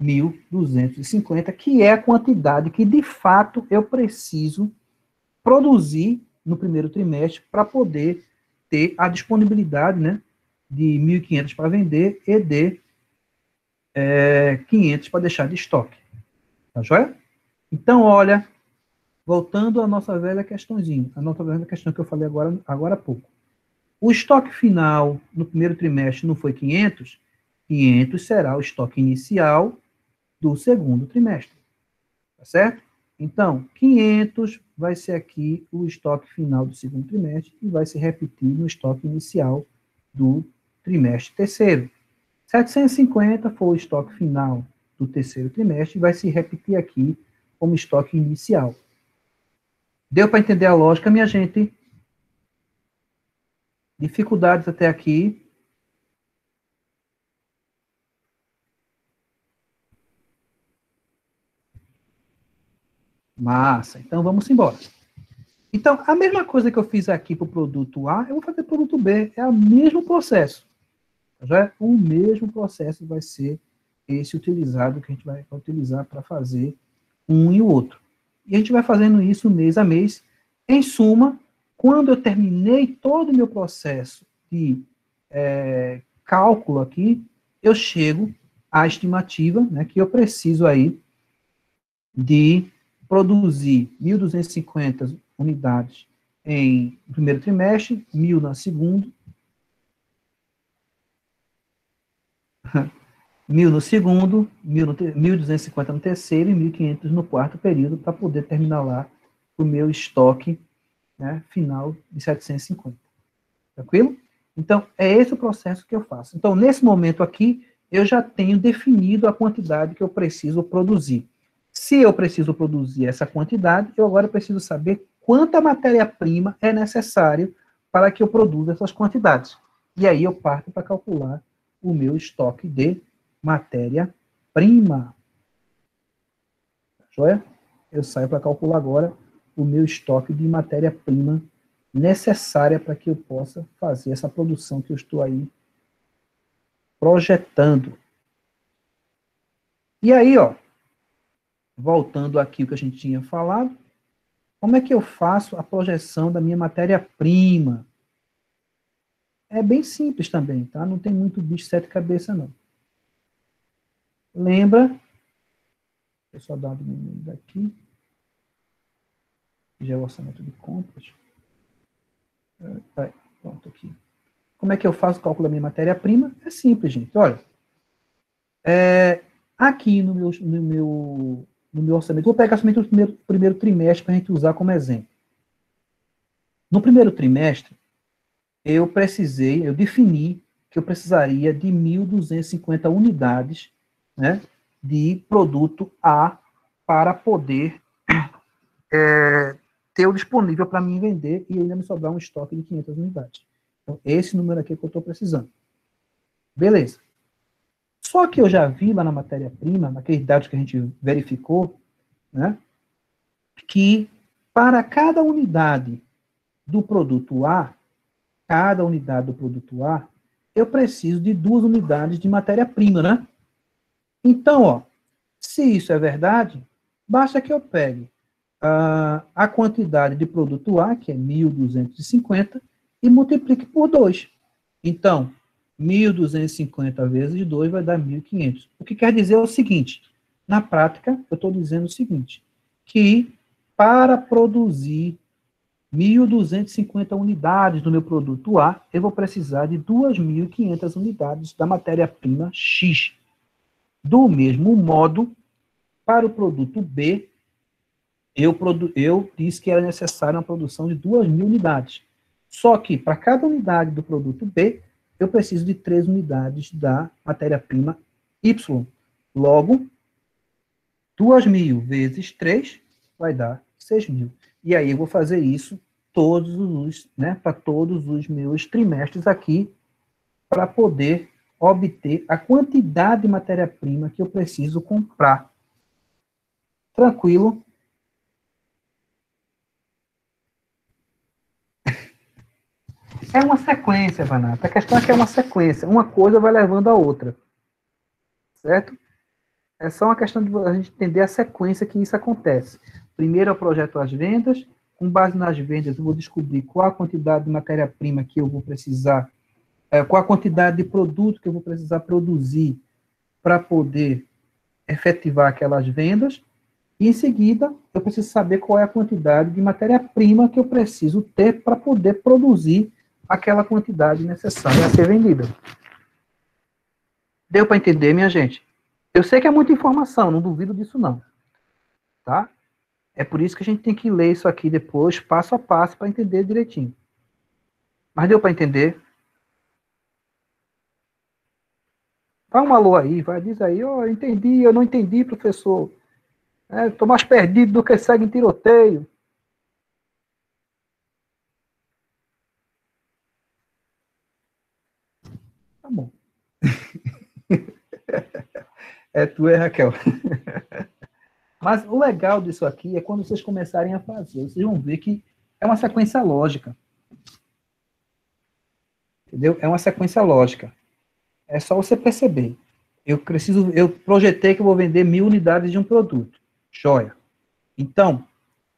1.250, que é a quantidade que, de fato, eu preciso produzir no primeiro trimestre para poder ter a disponibilidade, né, de 1.500 para vender e de 500 para deixar de estoque. Tá joia? Então, olha, voltando à nossa velha questãozinha, a nossa velha questão que eu falei agora há pouco. O estoque final no primeiro trimestre não foi 500, 500 será o estoque inicial do segundo trimestre. Tá certo? Então, 500 vai ser aqui o estoque final do segundo trimestre e vai se repetir no estoque inicial do trimestre terceiro. 750 foi o estoque final do terceiro trimestre e vai se repetir aqui como estoque inicial. Deu para entender a lógica, minha gente? Dificuldades até aqui? Massa. Então, vamos embora. Então, a mesma coisa que eu fiz aqui para o produto A, eu vou fazer para o produto B. É o mesmo processo. Já o mesmo processo vai ser esse utilizado que a gente vai utilizar para fazer um e o outro. E a gente vai fazendo isso mês a mês. Em suma, quando eu terminei todo o meu processo de cálculo aqui, eu chego à estimativa, né, que eu preciso aí de produzir 1.250 unidades em primeiro trimestre, 1.000 no segundo, 1.000 no segundo, 1.250 no terceiro e 1.500 no quarto período, para poder terminar lá o meu estoque, né, final de 750. Tranquilo? Então, é esse o processo que eu faço. Então, nesse momento aqui, eu já tenho definido a quantidade que eu preciso produzir. Se eu preciso produzir essa quantidade, eu agora preciso saber quanta matéria-prima é necessário para que eu produza essas quantidades. E aí eu parto para calcular o meu estoque de matéria-prima. Joia? Eu saio para calcular agora o meu estoque de matéria-prima necessária para que eu possa fazer essa produção que eu estou aí projetando. E aí, ó, voltando aqui o que a gente tinha falado, como é que eu faço a projeção da minha matéria-prima? É bem simples também, tá? Não tem muito bicho de sete cabeças, não. Lembra? Deixa eu só dar uma diminuída aqui. Já é o orçamento de compras. Pronto, aqui. Como é que eu faço o cálculo da minha matéria-prima? É simples, gente. Olha, aqui no meu orçamento, vou pegar somente o primeiro trimestre para a gente usar como exemplo. No primeiro trimestre, eu defini que eu precisaria de 1.250 unidades, né, de produto A para poder ter o disponível para mim vender e ainda me sobrar um estoque de 500 unidades. Então, esse número aqui é que eu estou precisando. Beleza. Só que eu já vi lá na matéria-prima, naqueles dados que a gente verificou, né, que para cada unidade do produto A, eu preciso de 2 unidades de matéria-prima, né? Então, ó, se isso é verdade, basta que eu pegue a quantidade de produto A, que é 1.250, e multiplique por 2. Então, 1.250 vezes 2 vai dar 1.500. O que quer dizer é o seguinte, na prática, eu estou dizendo o seguinte, que para produzir 1.250 unidades do meu produto A, eu vou precisar de 2.500 unidades da matéria-prima X. Do mesmo modo, para o produto B, eu disse que era necessária uma produção de 2.000 unidades. Só que, para cada unidade do produto B, eu preciso de 3 unidades da matéria-prima Y. Logo, 2.000 vezes 3 vai dar 6.000. E aí eu vou fazer isso para todos os meus trimestres aqui, para poder obter a quantidade de matéria-prima que eu preciso comprar. Tranquilo? É uma sequência, Vanata. A questão é que é uma sequência. Uma coisa vai levando a outra. Certo? É só uma questão de a gente entender a sequência que isso acontece. Primeiro eu projeto as vendas. Com base nas vendas, eu vou descobrir qual a quantidade de matéria-prima que eu vou precisar, qual a quantidade de produto que eu vou precisar produzir para poder efetivar aquelas vendas. E, em seguida, eu preciso saber qual é a quantidade de matéria-prima que eu preciso ter para poder produzir aquela quantidade necessária a ser vendida. Deu para entender, minha gente? Eu sei que é muita informação, não duvido disso não. Tá? É por isso que a gente tem que ler isso aqui depois, passo a passo, para entender direitinho. Mas deu para entender? Dá um alô aí, vai, diz aí, eu entendi, eu não entendi, professor. Estou mais perdido do que segue em tiroteio. Tá bom. É tu, Raquel. Mas o legal disso aqui é quando vocês começarem a fazer, vocês vão ver que é uma sequência lógica. Entendeu? É uma sequência lógica. É só você perceber. Eu projetei que eu vou vender 1.000 unidades de um produto. Joia. Então,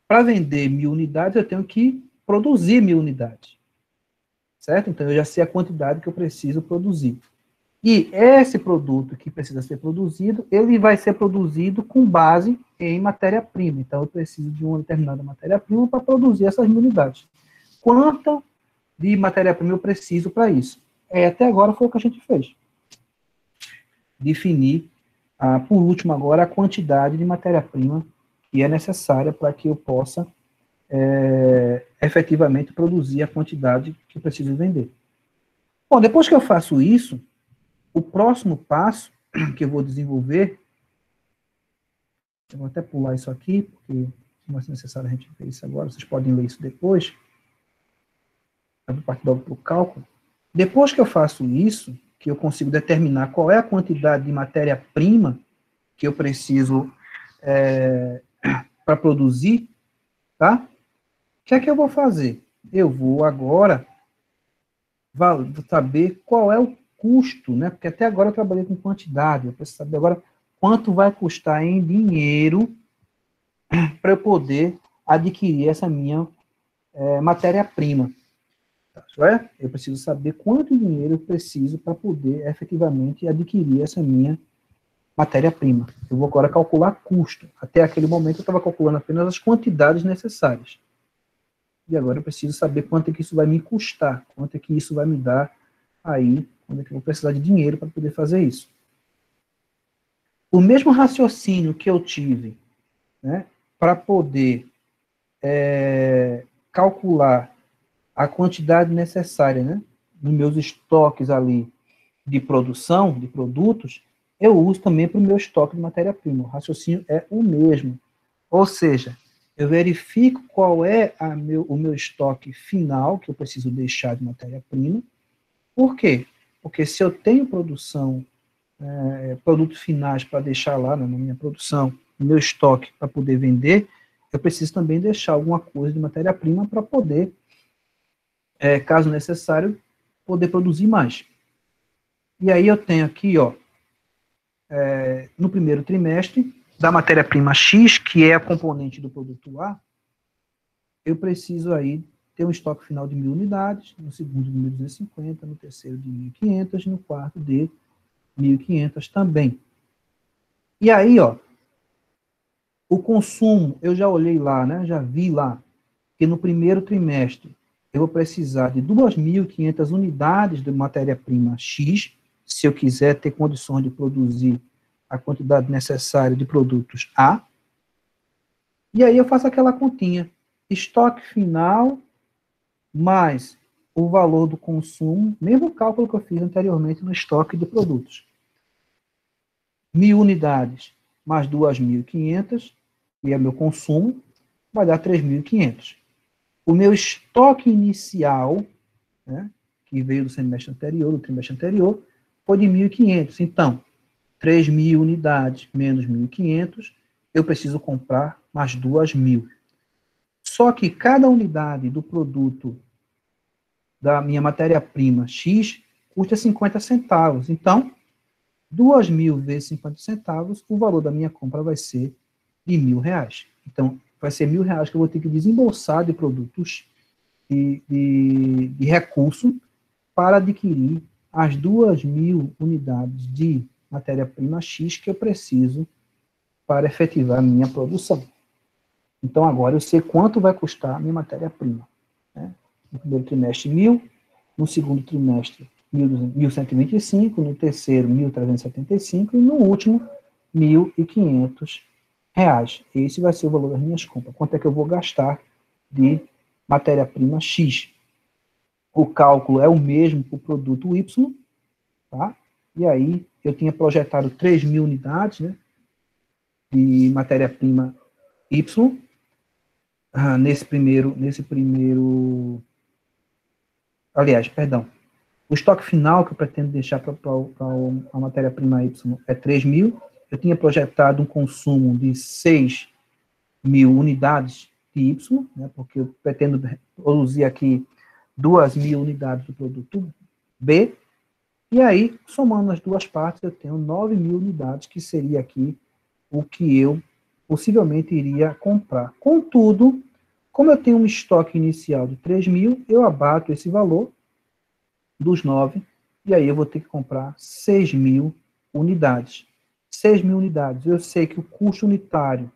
para vender 1.000 unidades, eu tenho que produzir 1.000 unidades. Certo? Então, eu já sei a quantidade que eu preciso produzir. E esse produto que precisa ser produzido, ele vai ser produzido com base em matéria-prima. Então, eu preciso de uma determinada matéria-prima para produzir essas 1.000 unidades. Quanto de matéria-prima eu preciso para isso? Até agora foi o que a gente fez. Definir, por último agora, a quantidade de matéria-prima que é necessária para que eu possa efetivamente produzir a quantidade que eu preciso vender. Bom, depois que eu faço isso, o próximo passo que eu vou desenvolver, eu vou até pular isso aqui, porque não é necessário a gente ver isso agora, vocês podem ler isso depois, eu vou partir logo para o cálculo. Depois que eu faço isso, que eu consigo determinar qual é a quantidade de matéria-prima que eu preciso para produzir, tá? O que é que eu vou fazer? Eu vou agora saber qual é o custo, né? Porque até agora eu trabalhei com quantidade, eu preciso saber agora quanto vai custar em dinheiro para eu poder adquirir essa minha matéria-prima. Tá? Eu preciso saber quanto dinheiro eu preciso para poder efetivamente adquirir essa minha matéria-prima. Eu vou agora calcular custo. Até aquele momento eu estava calculando apenas as quantidades necessárias. E agora eu preciso saber quanto é que isso vai me custar, quanto é que isso vai me dar aí, quando é que eu vou precisar de dinheiro para poder fazer isso. O mesmo raciocínio que eu tive, né, para poder calcular a quantidade necessária, né, nos meus estoques ali de produção, de produtos, eu uso também para o meu estoque de matéria-prima. O raciocínio é o mesmo. Ou seja, eu verifico qual é o meu estoque final que eu preciso deixar de matéria-prima. Por quê? Porque se eu tenho produção, produtos finais para deixar lá na minha produção, no meu estoque para poder vender, eu preciso também deixar alguma coisa de matéria-prima para poder, caso necessário, poder produzir mais. E aí eu tenho aqui, ó, no primeiro trimestre, da matéria-prima X, que é a componente do produto A, eu preciso aí ter um estoque final de 1.000 unidades, no segundo de 1.250, no terceiro de 1.500, no quarto de 1.500 também. E aí, ó, o consumo, eu já olhei lá, né, já vi lá, que no primeiro trimestre eu vou precisar de 2.500 unidades de matéria-prima X, se eu quiser ter condições de produzir a quantidade necessária de produtos A. E aí eu faço aquela continha. Estoque final mais o valor do consumo, mesmo cálculo que eu fiz anteriormente no estoque de produtos. 1.000 unidades mais 2.500, e é meu consumo, vai dar 3.500. O meu estoque inicial, né, que veio do semestre anterior, do trimestre anterior, foi de 1.500. Então, 3.000 unidades menos 1.500, eu preciso comprar mais 2.000. Só que cada unidade do produto da minha matéria-prima X custa 50 centavos. Então, 2.000 vezes 50 centavos, o valor da minha compra vai ser de R$1.000. Então, vai ser R$1.000 que eu vou ter que desembolsar de produtos de recurso para adquirir as 2.000 unidades de matéria-prima X que eu preciso para efetivar a minha produção. Então, agora eu sei quanto vai custar a minha matéria-prima. Né? No primeiro trimestre, 1.000, no segundo trimestre, 1.125, no terceiro, 1.375 e no último, R$1.500. Esse vai ser o valor das minhas compras. Quanto é que eu vou gastar de matéria-prima X? O cálculo é o mesmo para o produto Y, tá? E aí eu tinha projetado 3.000 unidades, né, de matéria-prima Y, nesse primeiro, aliás, perdão, o estoque final que eu pretendo deixar para a matéria-prima Y é 3.000. Eu tinha projetado um consumo de 6.000 unidades de Y, né, porque eu pretendo produzir aqui 2.000 unidades do produto B, e aí, somando as duas partes, eu tenho 9.000 unidades, que seria aqui o que eu possivelmente iria comprar. Contudo, como eu tenho um estoque inicial de 3.000, eu abato esse valor dos 9, e aí eu vou ter que comprar 6.000 unidades. 6.000 unidades, eu sei que o custo unitário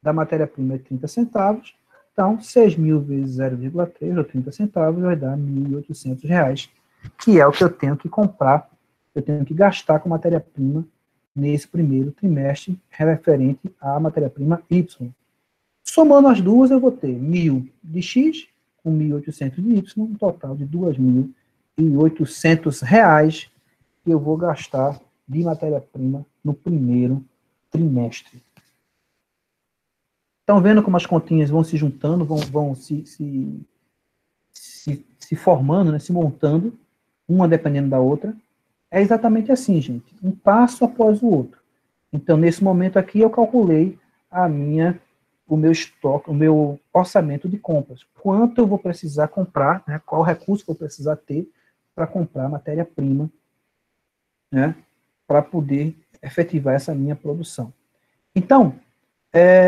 da matéria-prima é 30 centavos, então 6.000 vezes 0,3, ou 30 centavos, vai dar R$1.800, que é o que eu tenho que comprar, eu tenho que gastar com matéria-prima nesse primeiro trimestre, referente à matéria-prima Y. Somando as duas, eu vou ter 1.000 de X com 1.800 de Y, um total de R$2.800 que eu vou gastar de matéria-prima no primeiro trimestre. Estão vendo como as continhas vão se juntando, vão se formando, né, se montando, uma dependendo da outra? É exatamente assim, gente, um passo após o outro. Então, nesse momento aqui, eu calculei o meu estoque, o meu orçamento de compras. Quanto eu vou precisar comprar, né, qual recurso que eu vou precisar ter para comprar matéria-prima, né, para poder efetivar essa minha produção. Então,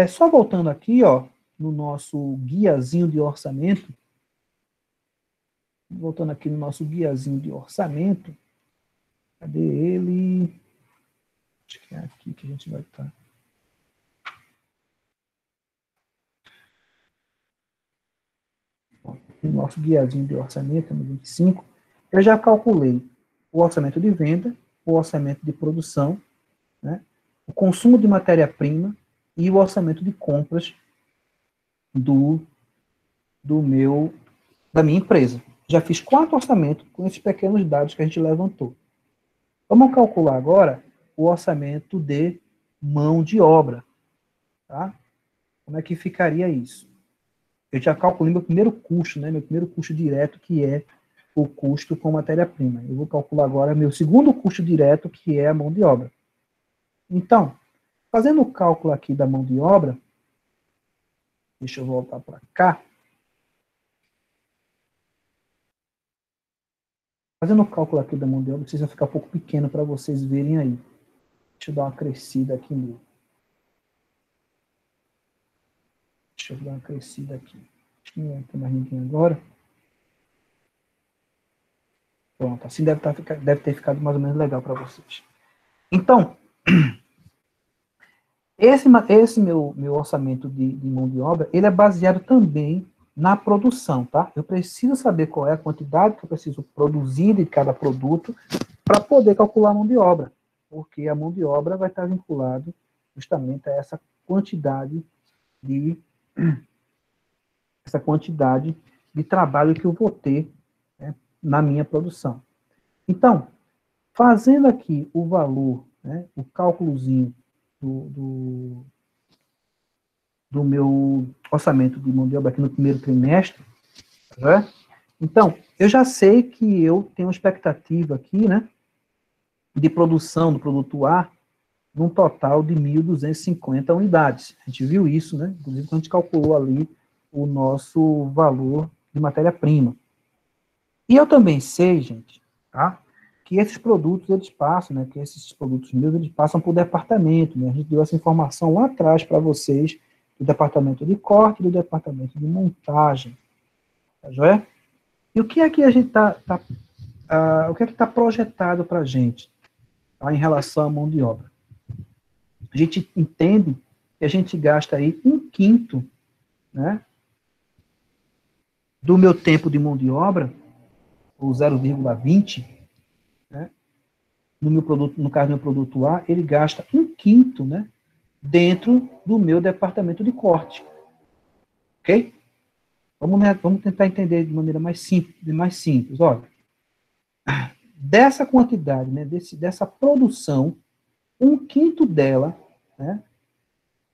só voltando aqui, ó, no nosso guiazinho de orçamento, cadê ele? Acho que é aqui que a gente vai estar. No nosso guiazinho de orçamento, no 25, eu já calculei o orçamento de venda, o orçamento de produção, né, o consumo de matéria-prima e o orçamento de compras da minha empresa. Já fiz 4 orçamentos com esses pequenos dados que a gente levantou. Vamos calcular agora o orçamento de mão de obra. Tá? Como é que ficaria isso? Eu já calculei meu primeiro custo, né? Meu primeiro custo direto, que é o custo com matéria-prima. Eu vou calcular agora meu segundo custo direto, que é a mão de obra. Então, fazendo o cálculo aqui da mão de obra, deixa eu voltar para cá. Fazendo o cálculo aqui da mão de obra, precisa ficar um pouco pequeno para vocês verem aí. Deixa eu dar uma crescida aqui nele. Deixa eu dar uma crescida aqui. Não tem mais ninguém agora. Pronto, assim deve ter ficado mais ou menos legal para vocês. Então, esse meu orçamento de mão de obra, ele é baseado também na produção, tá? Eu preciso saber qual é a quantidade que eu preciso produzir de cada produto para poder calcular a mão de obra, porque a mão de obra vai estar vinculado justamente a essa quantidade de trabalho que eu vou ter, né, na minha produção. Então, fazendo aqui o valor, né, o cálculozinho do meu orçamento de mão de obra aqui no primeiro trimestre, né? Então, eu já sei que eu tenho uma expectativa aqui, né, de produção do produto A, num total de 1.250 unidades. A gente viu isso, né? Inclusive, quando a gente calculou ali o nosso valor de matéria-prima. E eu também sei, gente, tá, que esses produtos, eles passam, né, que esses produtos meus, eles passam por departamento, né? A gente deu essa informação lá atrás para vocês, do departamento de corte e do departamento de montagem. Tá joia? E o que é que a gente o que é que está projetado para a gente, tá, em relação à mão de obra? A gente entende que a gente gasta aí 1/5, né, do meu tempo de mão de obra, ou 0,20, né, no meu produto, no caso do meu produto A, ele gasta 1/5, né, dentro do meu departamento de corte. Ok? Vamos tentar entender de maneira mais simples. Olha, dessa quantidade, né, dessa produção, 1/5 dela, né,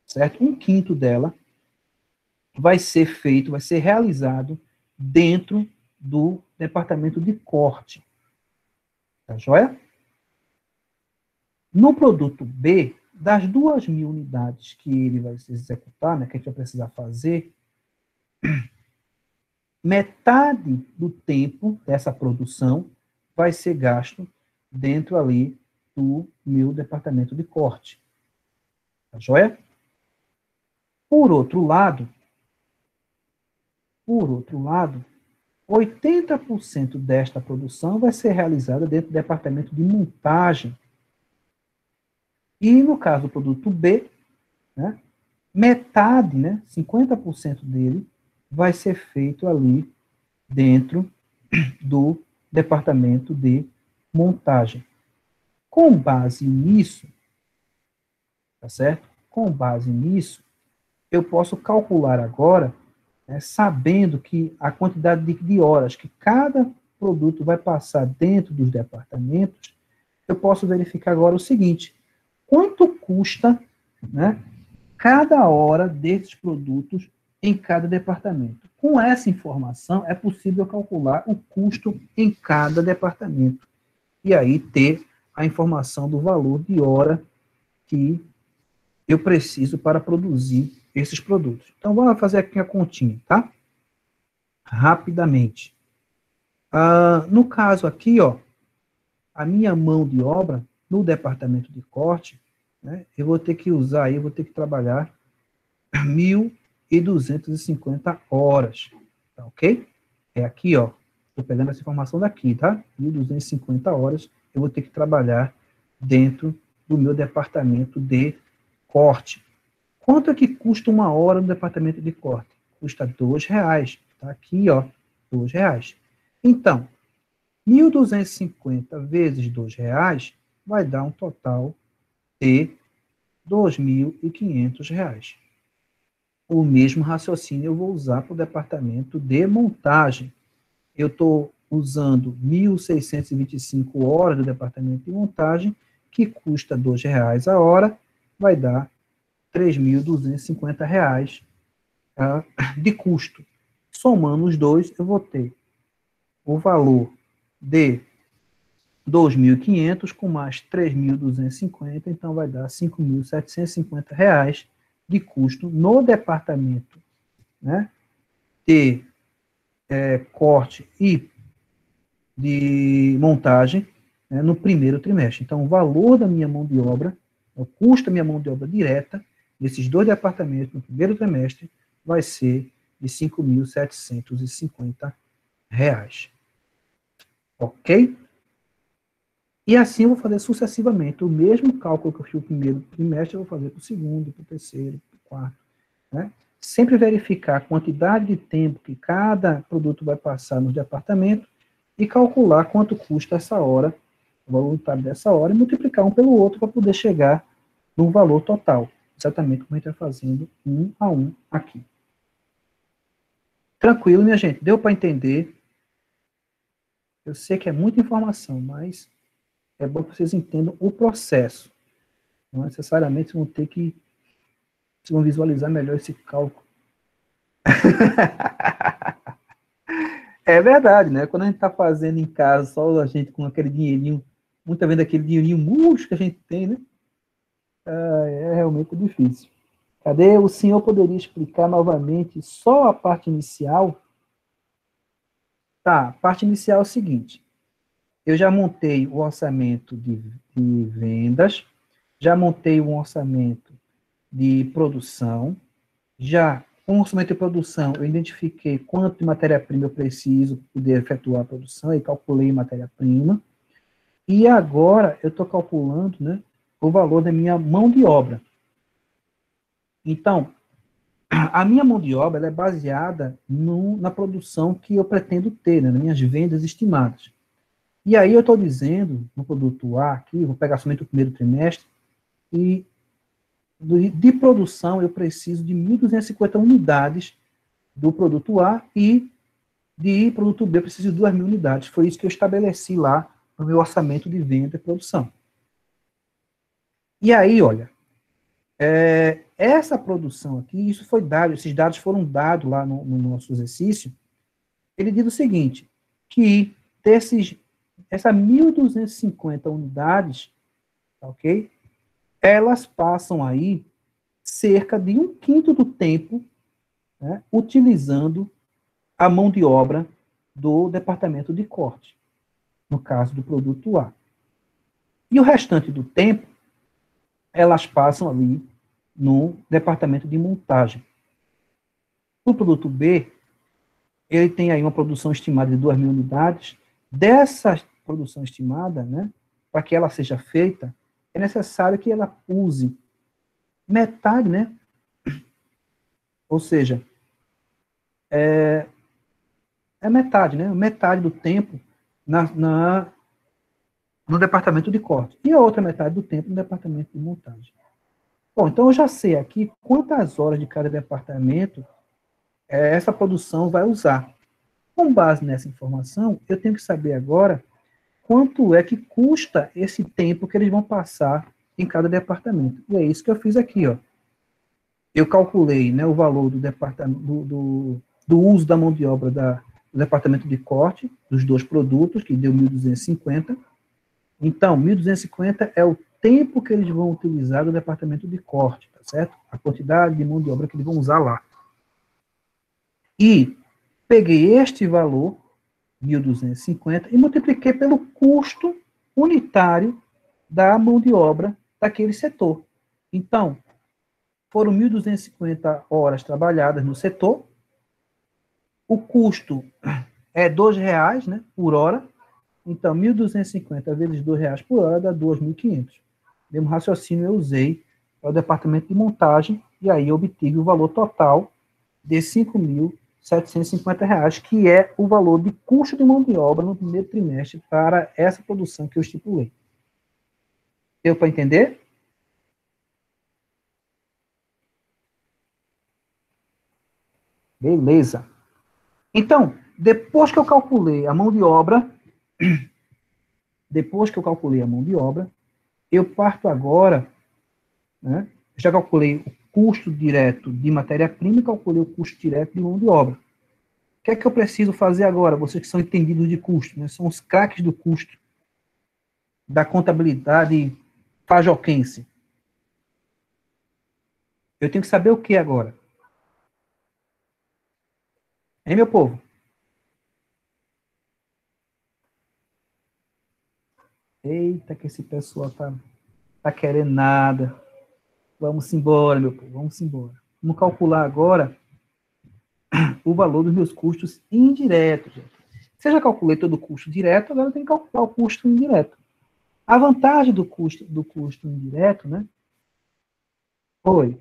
certo? 1/5 dela vai ser realizado dentro do departamento de corte. Tá joia? No produto B, das 2.000 unidades que ele vai executar, né, que a gente vai precisar fazer, metade do tempo dessa produção vai ser gasto dentro ali do meu departamento de corte. Tá joia? Por outro lado, 80% desta produção vai ser realizada dentro do departamento de montagem. E no caso do produto B, né, metade, né, 50% dele, vai ser feito ali dentro do departamento de montagem. Com base nisso, tá certo? Com base nisso, eu posso calcular agora, né, sabendo que a quantidade de horas que cada produto vai passar dentro dos departamentos, eu posso verificar agora o seguinte: quanto custa, né, cada hora desses produtos em cada departamento. Com essa informação, é possível calcular o custo em cada departamento. E aí ter a informação do valor de hora que eu preciso para produzir esses produtos. Então, vamos fazer aqui a continha, tá? Rapidamente. No caso aqui, ó, a minha mão de obra no departamento de corte, né, eu vou ter que usar aí, eu vou ter que trabalhar 1.250 horas, tá ok? É aqui, ó, estou pegando essa informação daqui, tá? 1.250 horas eu vou ter que trabalhar dentro do meu departamento de corte. Quanto é que custa uma hora no departamento de corte? Custa R$2, tá aqui, ó, R$2. Então, 1.250 vezes R$2 vai dar um total de R$2.500. O mesmo raciocínio eu vou usar para o departamento de montagem. Eu estou usando 1.625 horas do departamento de montagem, que custa R$2 a hora, vai dar R$3.250 de custo. Somando os dois, eu vou ter o valor de 2.500 com mais 3.250, então vai dar R$ 5.750 de custo no departamento, né, de corte e de montagem, né, no primeiro trimestre. Então, o valor da minha mão de obra, o custo da minha mão de obra direta, nesses dois departamentos no primeiro trimestre, vai ser de R$ 5.750. Ok? E assim eu vou fazer sucessivamente. O mesmo cálculo que eu fiz no primeiro trimestre, eu vou fazer para o segundo, para o terceiro, para o quarto. Né? Sempre verificar a quantidade de tempo que cada produto vai passar no departamento e calcular quanto custa essa hora, o valor unitário dessa hora, e multiplicar um pelo outro para poder chegar no valor total. Exatamente como a gente está fazendo um a um aqui. Tranquilo, minha gente? Deu para entender? Eu sei que é muita informação, mas é bom que vocês entendam o processo. Não necessariamente vão ter que vão visualizar melhor esse cálculo. É verdade, né? Quando a gente está fazendo em casa, só a gente com aquele dinheirinho, muitas vezes aquele dinheirinho murcho que a gente tem, né? É realmente difícil. Cadê? O senhor poderia explicar novamente só a parte inicial? Tá, a parte inicial é o seguinte. Eu já montei o orçamento de vendas, já montei um orçamento de produção, já com o orçamento de produção eu identifiquei quanto de matéria-prima eu preciso para poder efetuar a produção e calculei matéria-prima. E agora eu estou calculando, né, o valor da minha mão de obra. Então, a minha mão de obra ela é baseada na produção que eu pretendo ter, né, nas minhas vendas estimadas. E aí eu estou dizendo, no produto A aqui, vou pegar somente o primeiro trimestre, e de produção eu preciso de 1.250 unidades do produto A e de produto B eu preciso de 2.000 unidades. Foi isso que eu estabeleci lá no meu orçamento de venda e produção. E aí, olha, essa produção aqui, isso foi dado, esses dados foram dados lá no nosso exercício, ele diz o seguinte, que essas 1.250 unidades, ok? Elas passam aí cerca de 1/5 do tempo, né, utilizando a mão de obra do departamento de corte, no caso do produto A. E o restante do tempo, elas passam ali no departamento de montagem. O produto B, ele tem aí uma produção estimada de 2.000 unidades. Dessa produção estimada, né, para que ela seja feita, é necessário que ela use metade, né, ou seja, é metade, né, metade do tempo no departamento de corte e a outra metade do tempo no departamento de montagem. Bom, então eu já sei aqui quantas horas de cada departamento essa produção vai usar. Com base nessa informação, eu tenho que saber agora quanto é que custa esse tempo que eles vão passar em cada departamento. E é isso que eu fiz aqui, ó. Eu calculei, né, o valor do departamento do uso da mão de obra do departamento de corte dos dois produtos, que deu 1.250. Então, 1.250 é o tempo que eles vão utilizar no departamento de corte, tá certo? A quantidade de mão de obra que eles vão usar lá. E peguei este valor, 1.250, e multipliquei pelo custo unitário da mão de obra daquele setor. Então, foram 1.250 horas trabalhadas no setor, o custo é R$2, né, por hora, então 1.250 vezes R$2 por hora dá 2.500. Mesmo raciocínio eu usei para o departamento de montagem, e aí eu obtive o valor total de R$5.750, que é o valor de custo de mão de obra no primeiro trimestre para essa produção que eu estipulei. Deu para entender? Beleza. Então, depois que eu calculei a mão de obra, eu parto agora, né, já calculei o custo direto de matéria-prima e calculei o custo direto de mão de obra. que é que eu preciso fazer agora? Vocês que são entendidos de custo, né? São os craques do custo, da contabilidade fajoquense. Eu tenho que saber o que agora? Hein, meu povo? Eita, que esse pessoal tá querendo nada. Vamos embora, meu povo, vamos embora. Vamos calcular agora o valor dos meus custos indiretos, gente. Se eu já calculei todo o custo direto, agora eu tenho que calcular o custo indireto. A vantagem do custo indireto, né? Foi.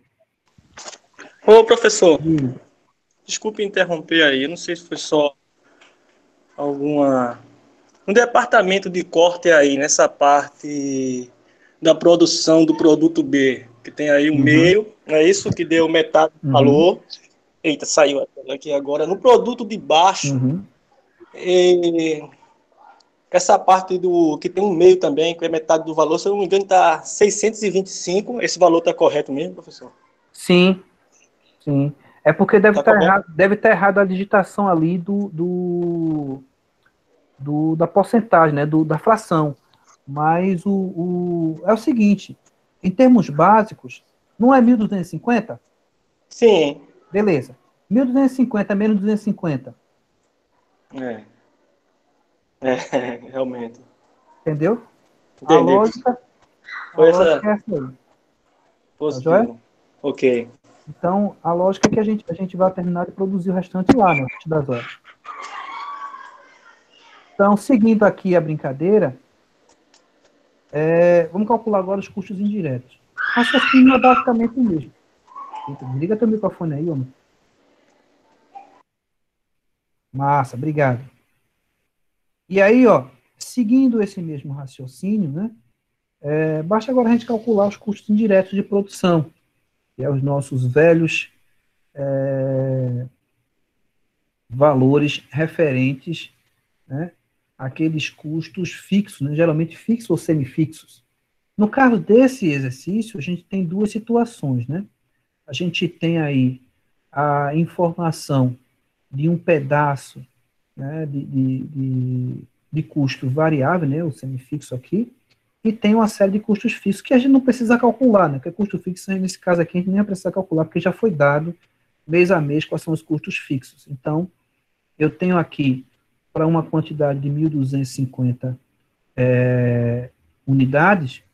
Ô, professor, De, desculpe interromper aí, eu não sei se foi só alguma... Um departamento de corte aí, nessa parte da produção do produto B, que tem aí o meio, é isso que deu metade do valor. Eita, saiu a tela aqui agora. No produto de baixo, essa parte do que tem um meio também, que é metade do valor, se eu não me engano, está 625. Esse valor está correto mesmo, professor? Sim, sim. É porque deve Tá estar correto? errado, deve estar errado a digitação ali da porcentagem, né? Da fração. Mas é o seguinte, em termos básicos, não é 1.250? Sim. Beleza. 1.250 menos 250. É, realmente. Entendeu? A Entendi, professor. lógica, a Foi lógica essa é essa aí. Tá joia? positivo. Ok. Então, a lógica é que a gente vai terminar de produzir o restante lá, no restante das horas. Então, seguindo aqui a brincadeira, vamos calcular agora os custos indiretos. O raciocínio é basicamente o mesmo. Eita, desliga teu microfone aí, homem. Massa, obrigado. E aí, ó, seguindo esse mesmo raciocínio, né, basta agora a gente calcular os custos indiretos de produção, que é os nossos velhos valores referentes, né, àqueles custos fixos, né, geralmente fixos ou semifixos. No caso desse exercício, a gente tem duas situações, né? A gente tem aí a informação de um pedaço, né, de custo variável, né, o semifixo aqui, e tem uma série de custos fixos que a gente não precisa calcular, né? Que custo fixo, nesse caso aqui, a gente nem vai precisar calcular, porque já foi dado mês a mês quais são os custos fixos. Então, eu tenho aqui, para uma quantidade de 1.250 unidades,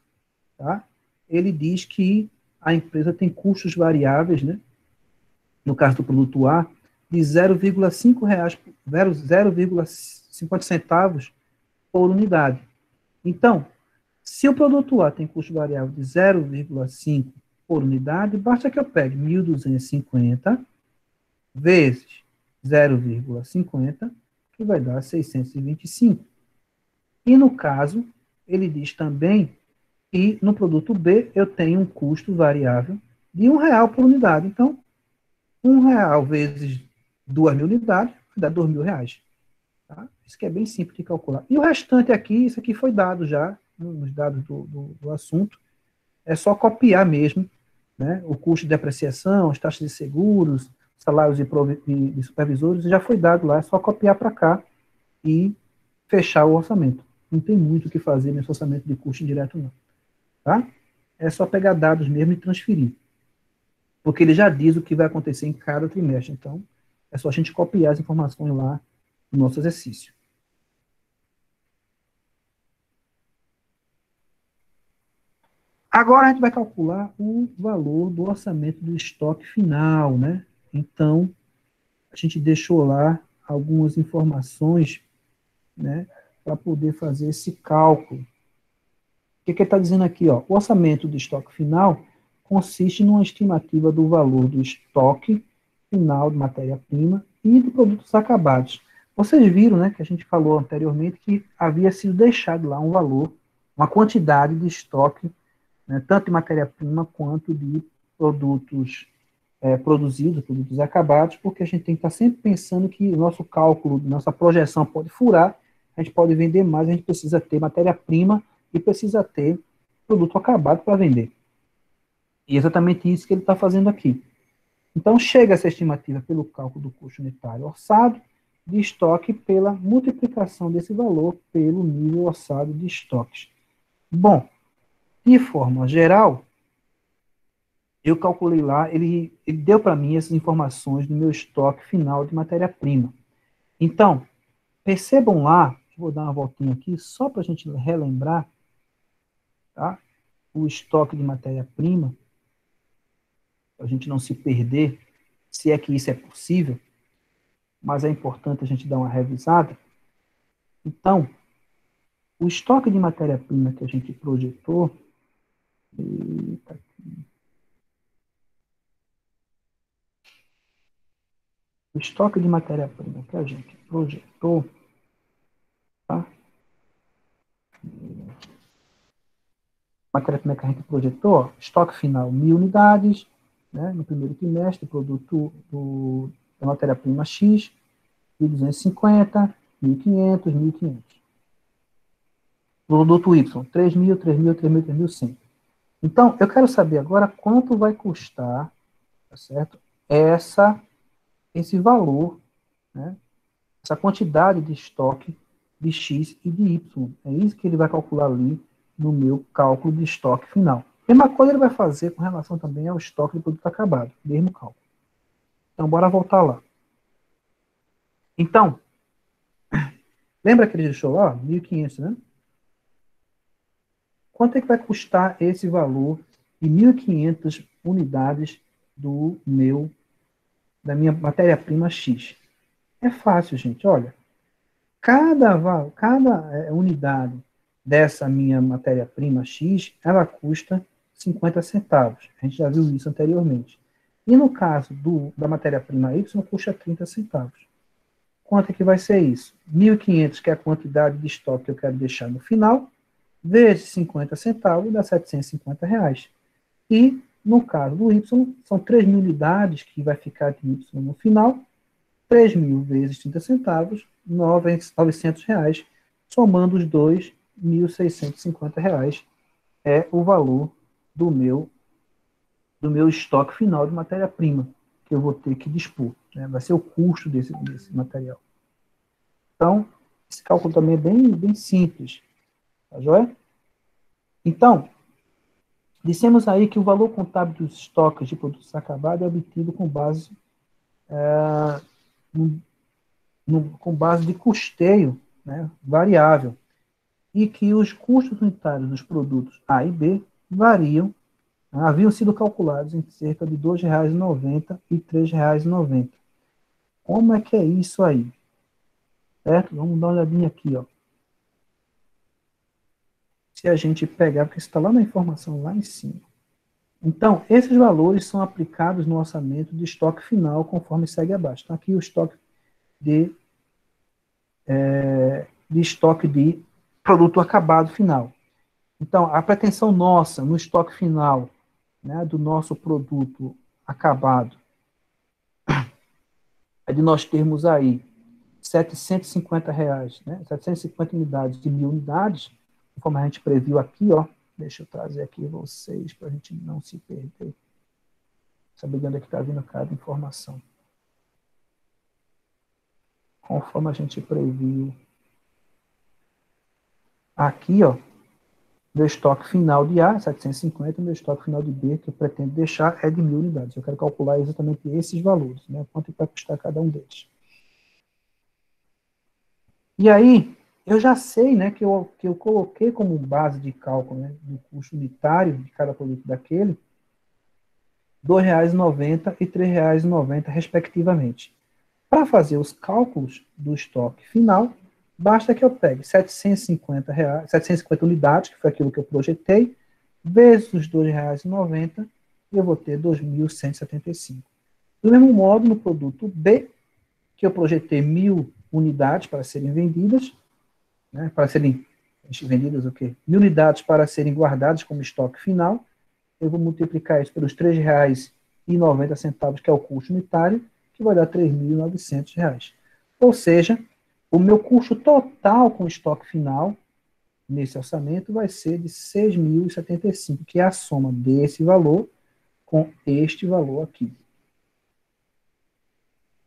tá? Ele diz que a empresa tem custos variáveis, né? No caso do produto A, de R$ 0,5, 0,50 centavos por unidade. Então, se o produto A tem custo variável de 0,5 por unidade, basta que eu pegue 1.250 vezes 0,50, que vai dar 625. E no caso, ele diz também que no produto B eu tenho um custo variável de R$ 1 por unidade. Então, R$ 1 vezes 2.000 unidades vai dar R$ 2.000. Tá? Isso que é bem simples de calcular. E o restante aqui, isso aqui foi dado já, nos dados do assunto, é só copiar mesmo, né? O custo de depreciação, as taxas de seguros, salários de supervisores, já foi dado lá, é só copiar para cá e fechar o orçamento. Não tem muito o que fazer nesse orçamento de custo indireto, não. Tá? É só pegar dados mesmo e transferir. Porque ele já diz o que vai acontecer em cada trimestre. Então, é só a gente copiar as informações lá no nosso exercício. Agora a gente vai calcular o valor do orçamento do estoque final, né? Então, a gente deixou lá algumas informações, né, para poder fazer esse cálculo. O que ele está dizendo aqui? Ó? O orçamento do estoque final consiste numa estimativa do valor do estoque final de matéria-prima e de produtos acabados. Vocês viram, né, que a gente falou anteriormente que havia sido deixado lá um valor, uma quantidade de estoque, né, tanto de matéria-prima quanto de produtos produzidos, produtos acabados, porque a gente tem que estar sempre pensando que o nosso cálculo, nossa projeção pode furar, a gente pode vender mais, a gente precisa ter matéria-prima e precisa ter produto acabado para vender. E é exatamente isso que ele está fazendo aqui. Então, chega essa estimativa pelo cálculo do custo unitário orçado, de estoque pela multiplicação desse valor pelo nível orçado de estoques. Bom, de forma geral, eu calculei lá, ele deu para mim essas informações do meu estoque final de matéria-prima. Então, percebam lá, vou dar uma voltinha aqui, só para a gente relembrar, tá? O estoque de matéria-prima, para a gente não se perder, se é que isso é possível, mas é importante a gente dar uma revisada. Então, o estoque de matéria-prima que a gente projetou, o estoque de matéria-prima que a gente projetou, tá? Matéria-prima que a gente projetou, ó, estoque final 1.000 unidades, né, no primeiro trimestre, produto da matéria-prima X, 1.250, 1.500, 1.500. Produto Y, 3.000, 3.000, 3.000, 3.100. Então, eu quero saber agora quanto vai custar, tá certo? Esse valor, né? Essa quantidade de estoque de X e de Y. É isso que ele vai calcular ali no meu cálculo de estoque final. Mesma coisa ele vai fazer com relação também ao estoque de produto acabado, mesmo cálculo. Então, bora voltar lá. Então, lembra que ele deixou lá? 1.500, né? Quanto é que vai custar esse valor de 1.500 unidades da minha matéria-prima X? É fácil, gente. Olha, cada unidade dessa minha matéria-prima X, ela custa 50 centavos. A gente já viu isso anteriormente. E no caso da matéria-prima Y, custa 30 centavos. Quanto é que vai ser isso? 1.500, que é a quantidade de estoque que eu quero deixar no final, vezes 50 centavos, dá R$750. E, no caso do Y, são 3.000 unidades que vai ficar de Y no final, 3.000 vezes 30 centavos, R$900, somando os dois, R$1.650 é o valor do meu estoque final de matéria-prima que eu vou ter que dispor. Né? Vai ser o custo desse material. Então, esse cálculo também é bem simples. Tá joia? Então, dissemos aí que o valor contábil dos estoques de produtos acabados é obtido com base de custeio, né, variável, e que os custos unitários dos produtos A e B variam, haviam sido calculados em cerca de R$ 2,90 e R$ 3,90. Como é que é isso aí? Certo? Vamos dar uma olhadinha aqui, ó. Se a gente pegar, porque está lá na informação, lá em cima. Então, esses valores são aplicados no orçamento de estoque final, conforme segue abaixo. Então, aqui o estoque de estoque de produto acabado final. Então, a pretensão nossa no estoque final, né, do nosso produto acabado é de nós termos aí R$750, né, 750 unidades de 1.000 unidades, conforme a gente previu aqui, ó. Deixa eu trazer aqui vocês para a gente não se perder. Saber de onde é que está vindo cada informação. Conforme a gente previu aqui, ó, meu estoque final de A, 750, meu estoque final de B, que eu pretendo deixar, é de 1.000 unidades. Eu quero calcular exatamente esses valores, né? Quanto vai custar cada um deles. E aí, eu já sei, né, que eu coloquei como base de cálculo, né, do custo unitário de cada produto daquele, R$ 2,90 e R$ 3,90, respectivamente. Para fazer os cálculos do estoque final, basta que eu pegue R$ 750 unidades, que foi aquilo que eu projetei, vezes os R$ 2,90, e eu vou ter 2.175. Do mesmo modo, no produto B, que eu projetei 1.000 unidades para serem vendidas, né, para serem vendidas o quê? 1.000 unidades para serem guardadas como estoque final, eu vou multiplicar isso pelos R$ 3,90, que é o custo unitário, que vai dar R$ 3.900. Ou seja, o meu custo total com estoque final, nesse orçamento, vai ser de 6.075, que é a soma desse valor com este valor aqui.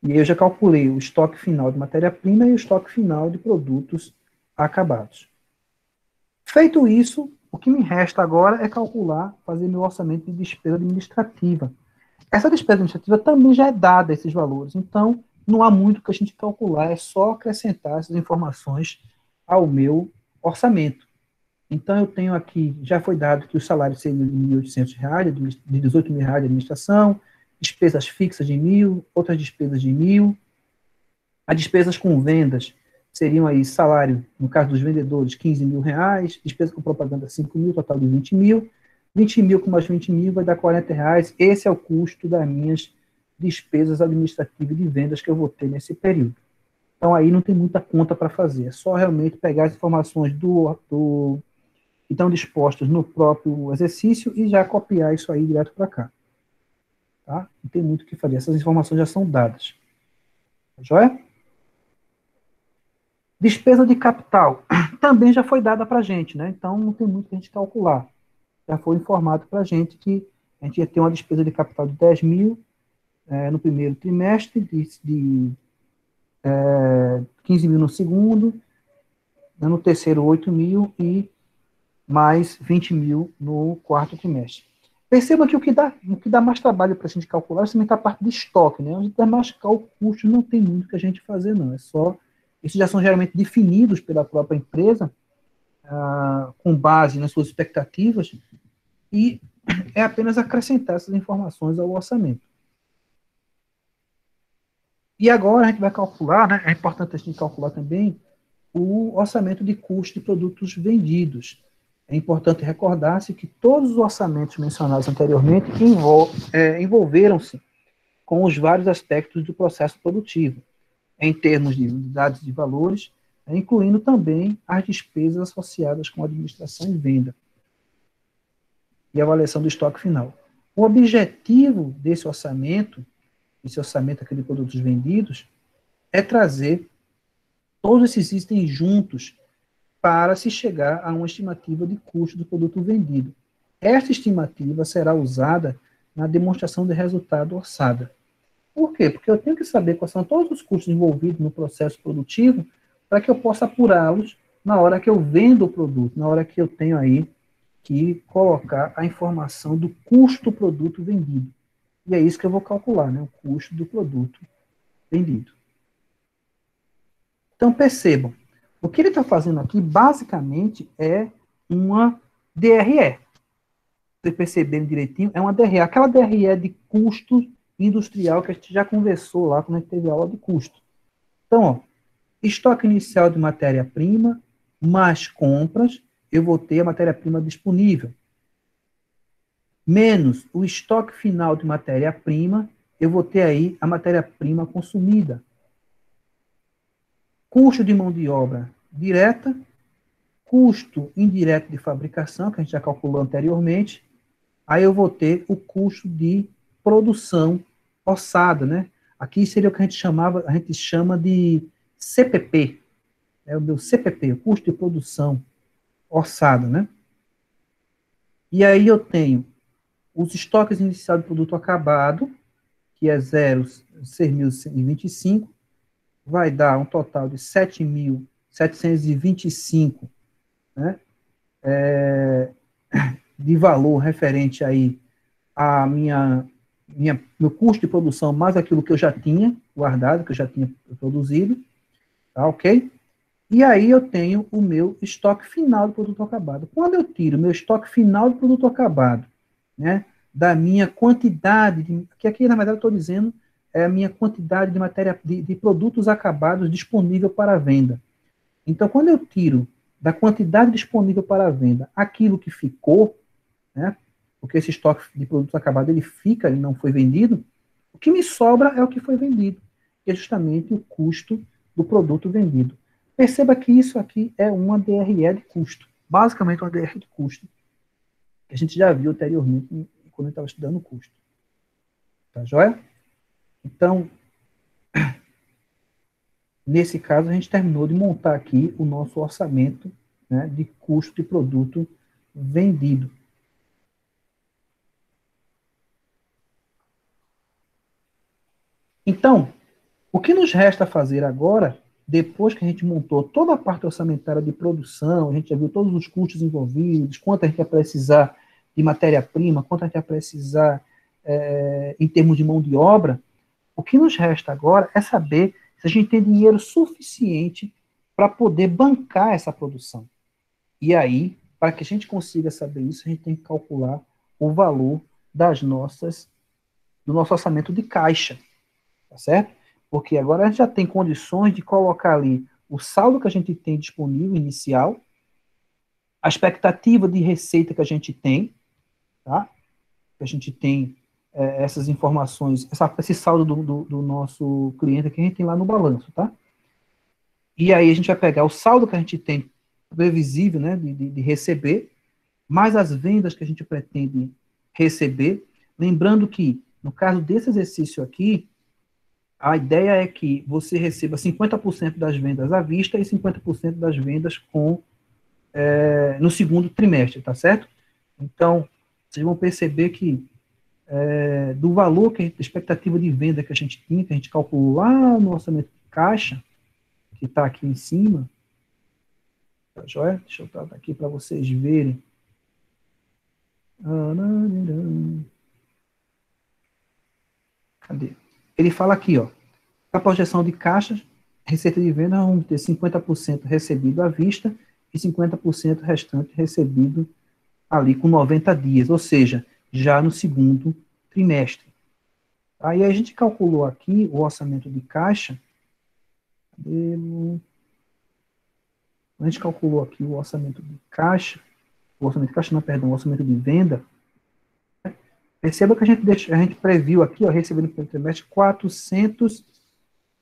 E aí eu já calculei o estoque final de matéria-prima e o estoque final de produtos acabados. Feito isso, o que me resta agora é calcular, fazer meu orçamento de despesa administrativa. Essa despesa administrativa também já é dada esses valores, então não há muito que a gente calcular, é só acrescentar essas informações ao meu orçamento. Então eu tenho aqui, já foi dado que o salário seria de R$ 1.800, de R$ 18.000 de administração, despesas fixas de 1.000, outras despesas de 1.000, as despesas com vendas seriam aí salário, no caso dos vendedores, R$ 15.000, despesa com propaganda 5.000, total de 20.000, 20.000 com mais 20.000 vai dar R$ 40, esse é o custo das minhas despesas administrativas de vendas que eu vou ter nesse período. Então aí não tem muita conta para fazer, é só realmente pegar as informações que estão dispostas no próprio exercício e já copiar isso aí direto para cá. Tá? Não tem muito o que fazer, essas informações já são dadas. Joia? Despesa de capital também já foi dada para a gente, né? Então não tem muito para a gente calcular. Já foi informado para a gente que a gente ia ter uma despesa de capital de 10.000 no primeiro trimestre, de 15.000 no segundo, no terceiro 8.000 e mais 20.000 no quarto trimestre. Perceba que o que dá mais trabalho para a gente calcular é somente a parte de estoque, né? Onde dá mais custos, não tem muito que a gente fazer, não. É só. Esses já são geralmente definidos pela própria empresa, com base nas suas expectativas, e é apenas acrescentar essas informações ao orçamento. E agora a gente vai calcular, né? É importante a gente calcular também o orçamento de custo de produtos vendidos. É importante recordar-se que todos os orçamentos mencionados anteriormente envolveram-se com os vários aspectos do processo produtivo, em termos de unidades de valores, incluindo também as despesas associadas com administração e venda, e avaliação do estoque final. O objetivo desse orçamento aqui de produtos vendidos, é trazer todos esses itens juntos para se chegar a uma estimativa de custo do produto vendido. Esta estimativa será usada na demonstração de resultado orçada. Por quê? Porque eu tenho que saber quais são todos os custos envolvidos no processo produtivo para que eu possa apurá-los na hora que eu vendo o produto, na hora que eu tenho aí que colocar a informação do custo do produto vendido. E é isso que eu vou calcular, né? O custo do produto vendido. Então, percebam, o que ele está fazendo aqui, basicamente, é uma DRE. Vocês perceberem direitinho, é uma DRE. Aquela DRE de custo industrial que a gente já conversou lá quando a gente teve aula de custo. Então, ó, estoque inicial de matéria-prima, mais compras, eu vou ter a matéria-prima disponível. Menos o estoque final de matéria-prima, eu vou ter aí a matéria-prima consumida. Custo de mão de obra direta, custo indireto de fabricação, que a gente já calculou anteriormente, aí eu vou ter o custo de produção orçada, né? Aqui seria o que a gente chama de CPP, é o meu CPP, o custo de produção orçada, né? E aí eu tenho os estoques iniciais do produto acabado, que é 6.125, vai dar um total de 7.725, né, de valor referente aí a meu custo de produção mais aquilo que eu já tinha guardado, que eu já tinha produzido, tá, ok? E aí eu tenho o meu estoque final do produto acabado. Quando eu tiro meu estoque final do produto acabado, né, da minha quantidade, que aqui na verdade eu estou dizendo é a minha quantidade de matéria de produtos acabados disponível para venda. Então, quando eu tiro da quantidade disponível para venda aquilo que ficou, né, porque esse estoque de produtos acabados ele fica, ele não foi vendido, o que me sobra é o que foi vendido, que é justamente o custo do produto vendido. Perceba que isso aqui é uma DRE de custo, basicamente uma DRE de custo, que a gente já viu anteriormente quando a gente estava estudando o custo. Tá joia? Então, nesse caso, a gente terminou de montar aqui o nosso orçamento, né, de custo de produto vendido. Então, O que nos resta fazer agora, depois que a gente montou toda a parte orçamentária de produção, a gente já viu todos os custos envolvidos, quanto a gente vai precisar de matéria-prima, quanto a gente vai precisar em termos de mão de obra, o que nos resta agora é saber se a gente tem dinheiro suficiente para poder bancar essa produção. E aí, para que a gente consiga saber isso, a gente tem que calcular o valor do nosso orçamento de caixa, tá certo? Porque agora a gente já tem condições de colocar ali o saldo que a gente tem disponível inicial, a expectativa de receita que a gente tem, tá? Que a gente tem essas informações, esse saldo do nosso cliente que a gente tem lá no balanço, tá? E aí a gente vai pegar o saldo que a gente tem previsível, né, de receber, mais as vendas que a gente pretende receber, lembrando que, no caso desse exercício aqui, a ideia é que você receba 50% das vendas à vista e 50% das vendas no segundo trimestre, tá certo? Então, vocês vão perceber que do valor, da expectativa de venda que a gente tinha, que a gente calculou lá no orçamento de caixa, que está aqui em cima, tá joia? Deixa eu tratar aqui para vocês verem. Cadê? Ele fala aqui, ó, a projeção de caixas, receita de venda, vamos ter 50% recebido à vista e 50% restante recebido ali com 90 dias, ou seja, já no segundo trimestre. Aí a gente calculou aqui o orçamento de caixa. A gente calculou aqui o orçamento de caixa, o orçamento de venda. Perceba que a gente previu aqui, ó, recebendo no primeiro trimestre,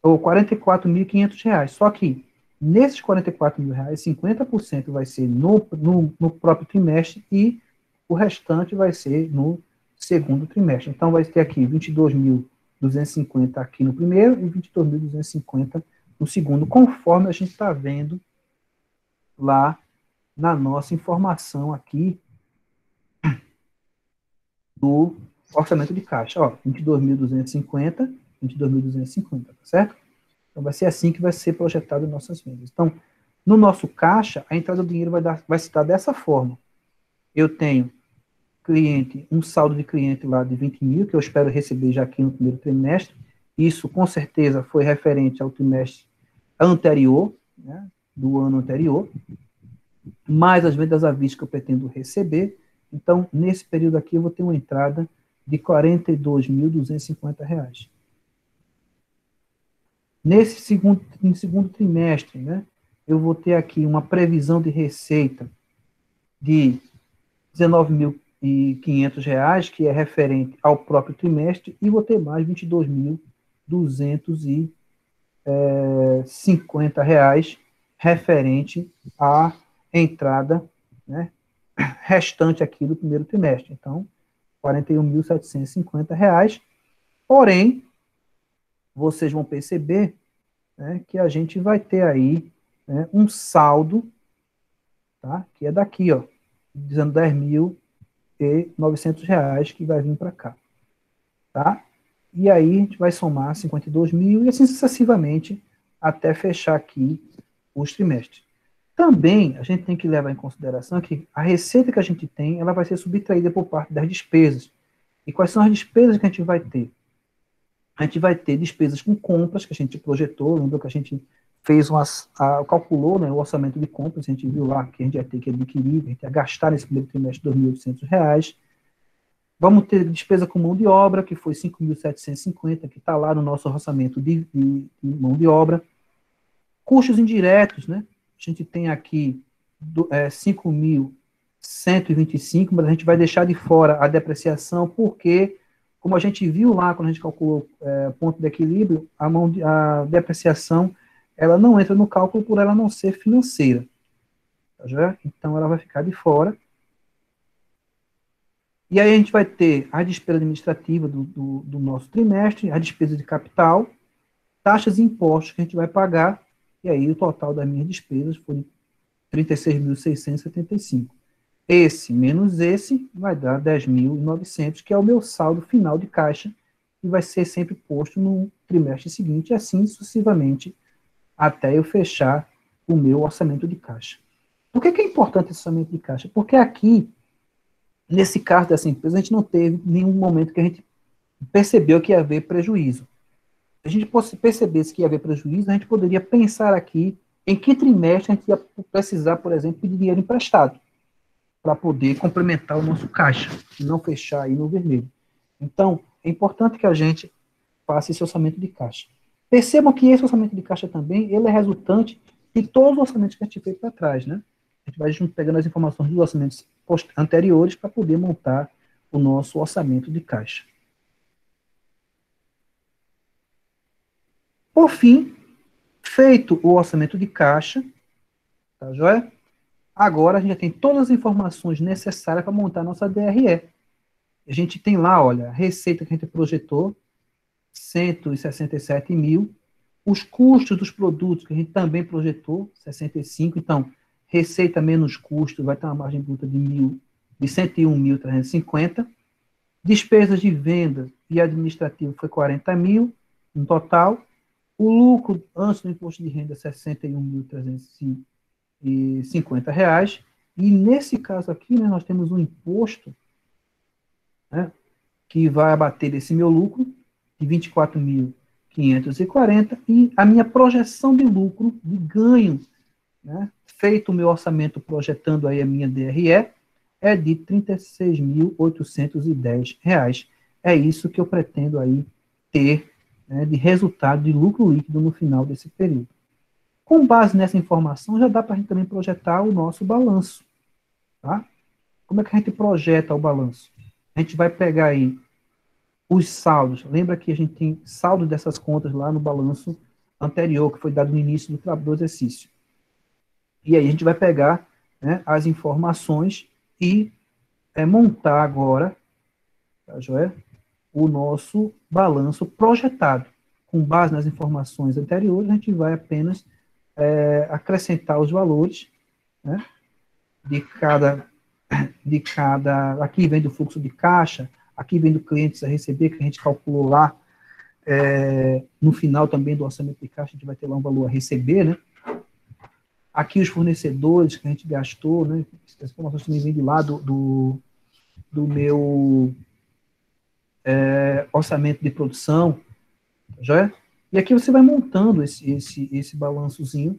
44.500 reais. Só que, nesses 44 mil reais, 50% vai ser no próprio trimestre e o restante vai ser no segundo trimestre. Então, vai ter aqui 22.250 aqui no primeiro e 22.250 no segundo, conforme a gente está vendo lá na nossa informação aqui do orçamento de caixa. Ó, 22.250, 22.250, tá certo? Então, vai ser assim que vai ser projetado em nossas vendas. Então, no nosso caixa, a entrada do dinheiro vai se dar dessa forma. Eu tenho um saldo de cliente lá de 20 mil, que eu espero receber já aqui no primeiro trimestre. Isso, com certeza, foi referente ao trimestre anterior, né, do ano anterior, mais as vendas à vista que eu pretendo receber. Então, nesse período aqui, eu vou ter uma entrada de R$ 42.250. No segundo trimestre, né, eu vou ter aqui uma previsão de receita de R$ 19.500, que é referente ao próprio trimestre, e vou ter mais R$ 22.250 referente à entrada, né, restante aqui do primeiro trimestre. Então, R$ 41.750. Porém, vocês vão perceber, né, que a gente vai ter aí, né, um saldo, tá, que é daqui, ó, dizendo R$ 10.900 que vai vir para cá. Tá? E aí a gente vai somar 52 mil e assim sucessivamente até fechar aqui os trimestres. Também a gente tem que levar em consideração que a receita que a gente tem, ela vai ser subtraída por parte das despesas. E quais são as despesas que a gente vai ter? A gente vai ter despesas com compras, que a gente projetou, lembrou que a gente fez calculou, né, o orçamento de compras, a gente viu lá que a gente ia ter que adquirir, a gente ia gastar nesse primeiro trimestre R$ 2.800. Vamos ter despesa com mão de obra, que foi 5.750, que está lá no nosso orçamento de mão de obra. Custos indiretos, né? A gente tem aqui 5.125, mas a gente vai deixar de fora a depreciação, porque, como a gente viu lá, quando a gente calculou o ponto de equilíbrio, a depreciação ela não entra no cálculo por ela não ser financeira. Tá já? Então, ela vai ficar de fora. E aí a gente vai ter a despesa administrativa do nosso trimestre, a despesa de capital, taxas e impostos que a gente vai pagar, e aí o total das minhas despesas foi 36.675. Esse menos esse vai dar 10.900, que é o meu saldo final de caixa, e vai ser sempre posto no trimestre seguinte, e assim sucessivamente, até eu fechar o meu orçamento de caixa. Por que é importante esse orçamento de caixa? Porque aqui, nesse caso dessa empresa, a gente não teve nenhum momento que a gente percebeu que ia haver prejuízo. Se a gente percebesse que ia haver prejuízo, a gente poderia pensar aqui em que trimestre a gente ia precisar, por exemplo, de dinheiro emprestado para poder complementar o nosso caixa e não fechar aí no vermelho. Então, é importante que a gente faça esse orçamento de caixa. Percebam que esse orçamento de caixa também, ele é resultante de todos os orçamentos que a gente fez para trás, né? A gente vai junto pegando as informações dos orçamentos anteriores para poder montar o nosso orçamento de caixa. Por fim, feito o orçamento de caixa, tá joia? Agora a gente já tem todas as informações necessárias para montar a nossa DRE. A gente tem lá, olha, a receita que a gente projetou, 167 mil, os custos dos produtos que a gente também projetou, 65, então, receita menos custo vai ter uma margem bruta de 101.350, despesas de venda e administrativo foi 40 mil, no total, o lucro antes do imposto de renda, 61.350 reais, e nesse caso aqui, né, nós temos um imposto, né, que vai abater esse meu lucro, de 24.540, e a minha projeção de lucro, de ganho, né, feito o meu orçamento projetando aí a minha DRE, é de R$ 36.810. É isso que eu pretendo aí ter, né, de resultado de lucro líquido no final desse período. Com base nessa informação, já dá para a gente também projetar o nosso balanço. Tá? Como é que a gente projeta o balanço? A gente vai pegar aí os saldos. Lembra que a gente tem saldo dessas contas lá no balanço anterior, que foi dado no início do exercício. E aí a gente vai pegar, né, as informações e montar agora, tá, joia? O nosso balanço projetado. Com base nas informações anteriores, a gente vai apenas acrescentar os valores, né, de cada, aqui vem do fluxo de caixa, aqui vem do clientes a receber, que a gente calculou lá, no final também do orçamento de caixa, a gente vai ter lá um valor a receber, né, aqui os fornecedores que a gente gastou, né, as informações também vêm de lá do meu orçamento de produção, já é? E aqui você vai montando esse balançozinho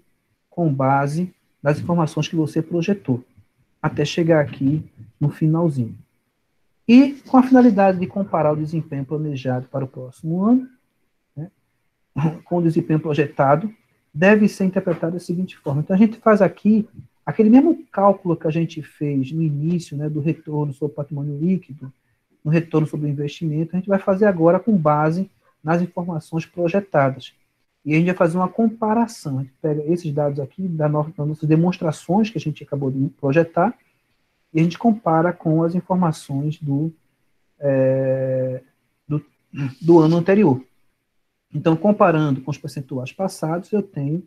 com base nas informações que você projetou, até chegar aqui no finalzinho. E com a finalidade de comparar o desempenho planejado para o próximo ano, né, com o desempenho projetado, deve ser interpretado da seguinte forma. Então, a gente faz aqui aquele mesmo cálculo que a gente fez no início, né, do retorno sobre o patrimônio líquido, no retorno sobre o investimento, a gente vai fazer agora com base nas informações projetadas. E a gente vai fazer uma comparação. A gente pega esses dados aqui, das nossas demonstrações que a gente acabou de projetar, e a gente compara com as informações do ano anterior. Então, comparando com os percentuais passados, eu tenho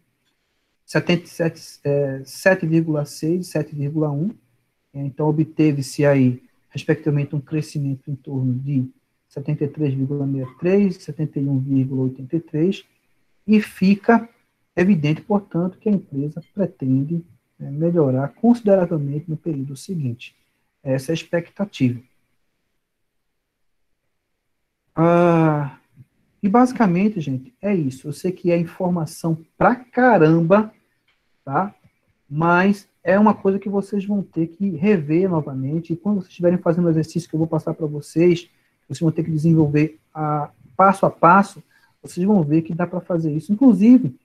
7,6 e 7,1. Então, obteve-se aí, respectivamente, um crescimento em torno de 73,63, 71,83, e fica evidente, portanto, que a empresa pretende melhorar consideravelmente no período seguinte. Essa é a expectativa. E basicamente, gente, é isso. Eu sei que é informação pra caramba, tá? Mas é uma coisa que vocês vão ter que rever novamente, e quando vocês estiverem fazendo o exercício que eu vou passar para vocês, vocês vão ter que desenvolver passo a passo, vocês vão ver que dá para fazer isso. Inclusive,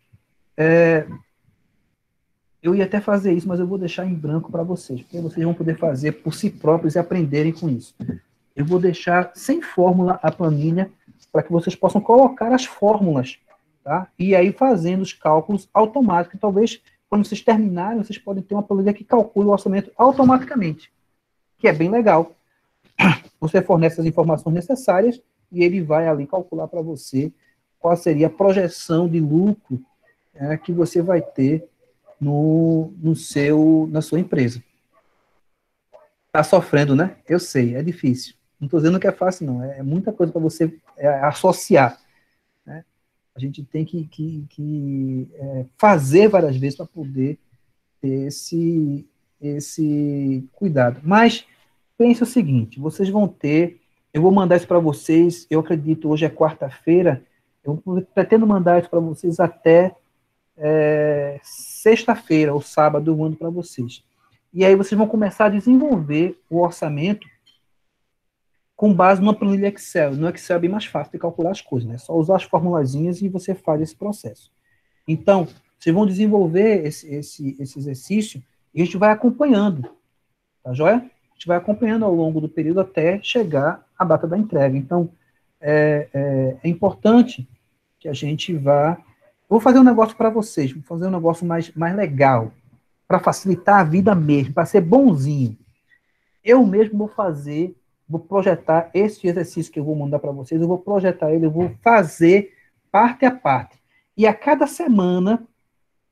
eu ia até fazer isso, mas eu vou deixar em branco para vocês, porque vocês vão poder fazer por si próprios e aprenderem com isso. Eu vou deixar sem fórmula a planilha, para que vocês possam colocar as fórmulas, tá? E aí fazendo os cálculos automáticos. Talvez, quando vocês terminarem, vocês podem ter uma planilha que calcule o orçamento automaticamente, que é bem legal. Você fornece as informações necessárias e ele vai ali calcular para você qual seria a projeção de lucro que você vai ter na sua empresa. Tá sofrendo, né? Eu sei, é difícil. Não estou dizendo que é fácil, não. É muita coisa para você associar. Né? A gente tem que fazer várias vezes para poder ter esse cuidado. Mas pense o seguinte, vocês vão ter, eu vou mandar isso para vocês, eu acredito, hoje é quarta-feira, eu pretendo mandar isso para vocês até sexta-feira ou sábado, eu mando para vocês. E aí vocês vão começar a desenvolver o orçamento com base numa planilha Excel. No Excel é bem mais fácil de calcular as coisas, né? É só usar as formulazinhas e você faz esse processo. Então, vocês vão desenvolver esse exercício e a gente vai acompanhando, tá joia? A gente vai acompanhando ao longo do período até chegar à data da entrega. Então, é importante que a gente vá... Vou fazer um negócio para vocês, vou fazer um negócio mais legal, para facilitar a vida mesmo, para ser bonzinho. Eu mesmo vou projetar esse exercício que eu vou mandar para vocês, eu vou projetar ele, eu vou fazer parte a parte. E a cada semana,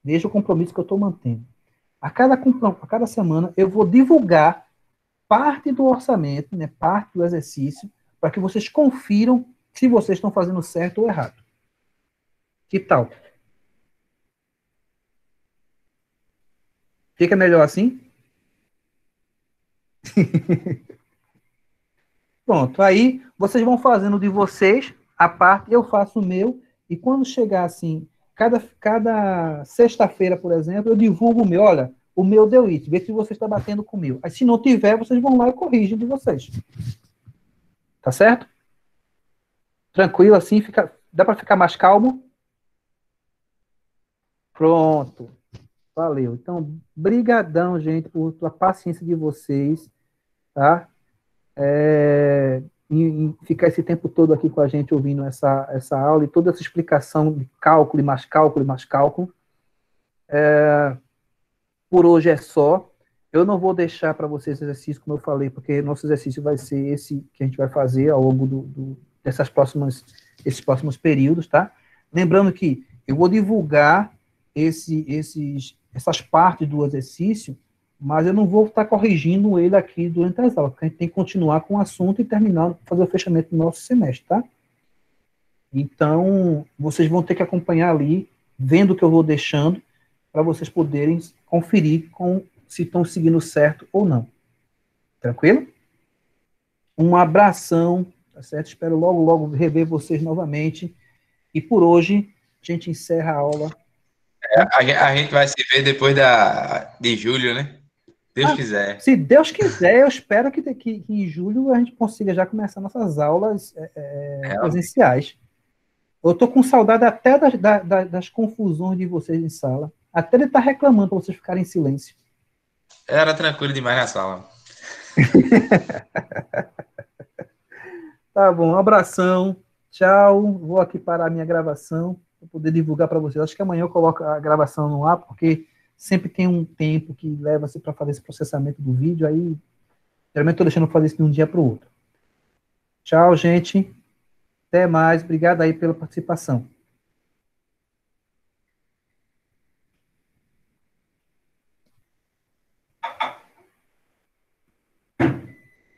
veja o compromisso que eu estou mantendo. A cada semana eu vou divulgar parte do orçamento, né, parte do exercício, para que vocês confiram se vocês estão fazendo certo ou errado. Que tal? Fica melhor assim? Pronto, aí vocês vão fazendo de vocês a parte, eu faço o meu, e quando chegar assim, cada sexta-feira, por exemplo, eu divulgo o meu, olha, o meu deu isso, vê se você está batendo com o meu. Aí se não tiver, vocês vão lá e corrigem de vocês. Tá certo? Tranquilo assim, dá para ficar mais calmo? Pronto. Valeu. Então, brigadão, gente, por a paciência de vocês, tá? Em ficar esse tempo todo aqui com a gente ouvindo essa aula e toda essa explicação de cálculo e mais cálculo e mais cálculo. Por hoje é só. Eu não vou deixar para vocês exercício, como eu falei, porque nosso exercício vai ser esse que a gente vai fazer ao longo desses próximos períodos, tá? Lembrando que eu vou divulgar essas partes do exercício, mas eu não vou estar corrigindo ele aqui durante as aulas, porque a gente tem que continuar com o assunto e terminar, fazer o fechamento do nosso semestre, tá? Então, vocês vão ter que acompanhar ali, vendo o que eu vou deixando, para vocês poderem conferir se estão seguindo certo ou não. Tranquilo? Um abração, tá certo? Espero logo, logo rever vocês novamente. E por hoje, a gente encerra a aula. A gente vai se ver depois de julho, né? Deus quiser. Se Deus quiser, eu espero que em julho a gente consiga já começar nossas aulas presenciais. Eu estou com saudade até das confusões de vocês em sala. Até de estar reclamando para vocês ficarem em silêncio. Era tranquilo demais na sala. Tá bom, um abração. Tchau. Vou aqui parar a minha gravação para poder divulgar para vocês. Acho que amanhã eu coloco a gravação no ar, porque sempre tem um tempo que leva-se para fazer esse processamento do vídeo. Aí, geralmente estou deixando fazer isso de um dia para o outro. Tchau, gente. Até mais. Obrigado aí pela participação.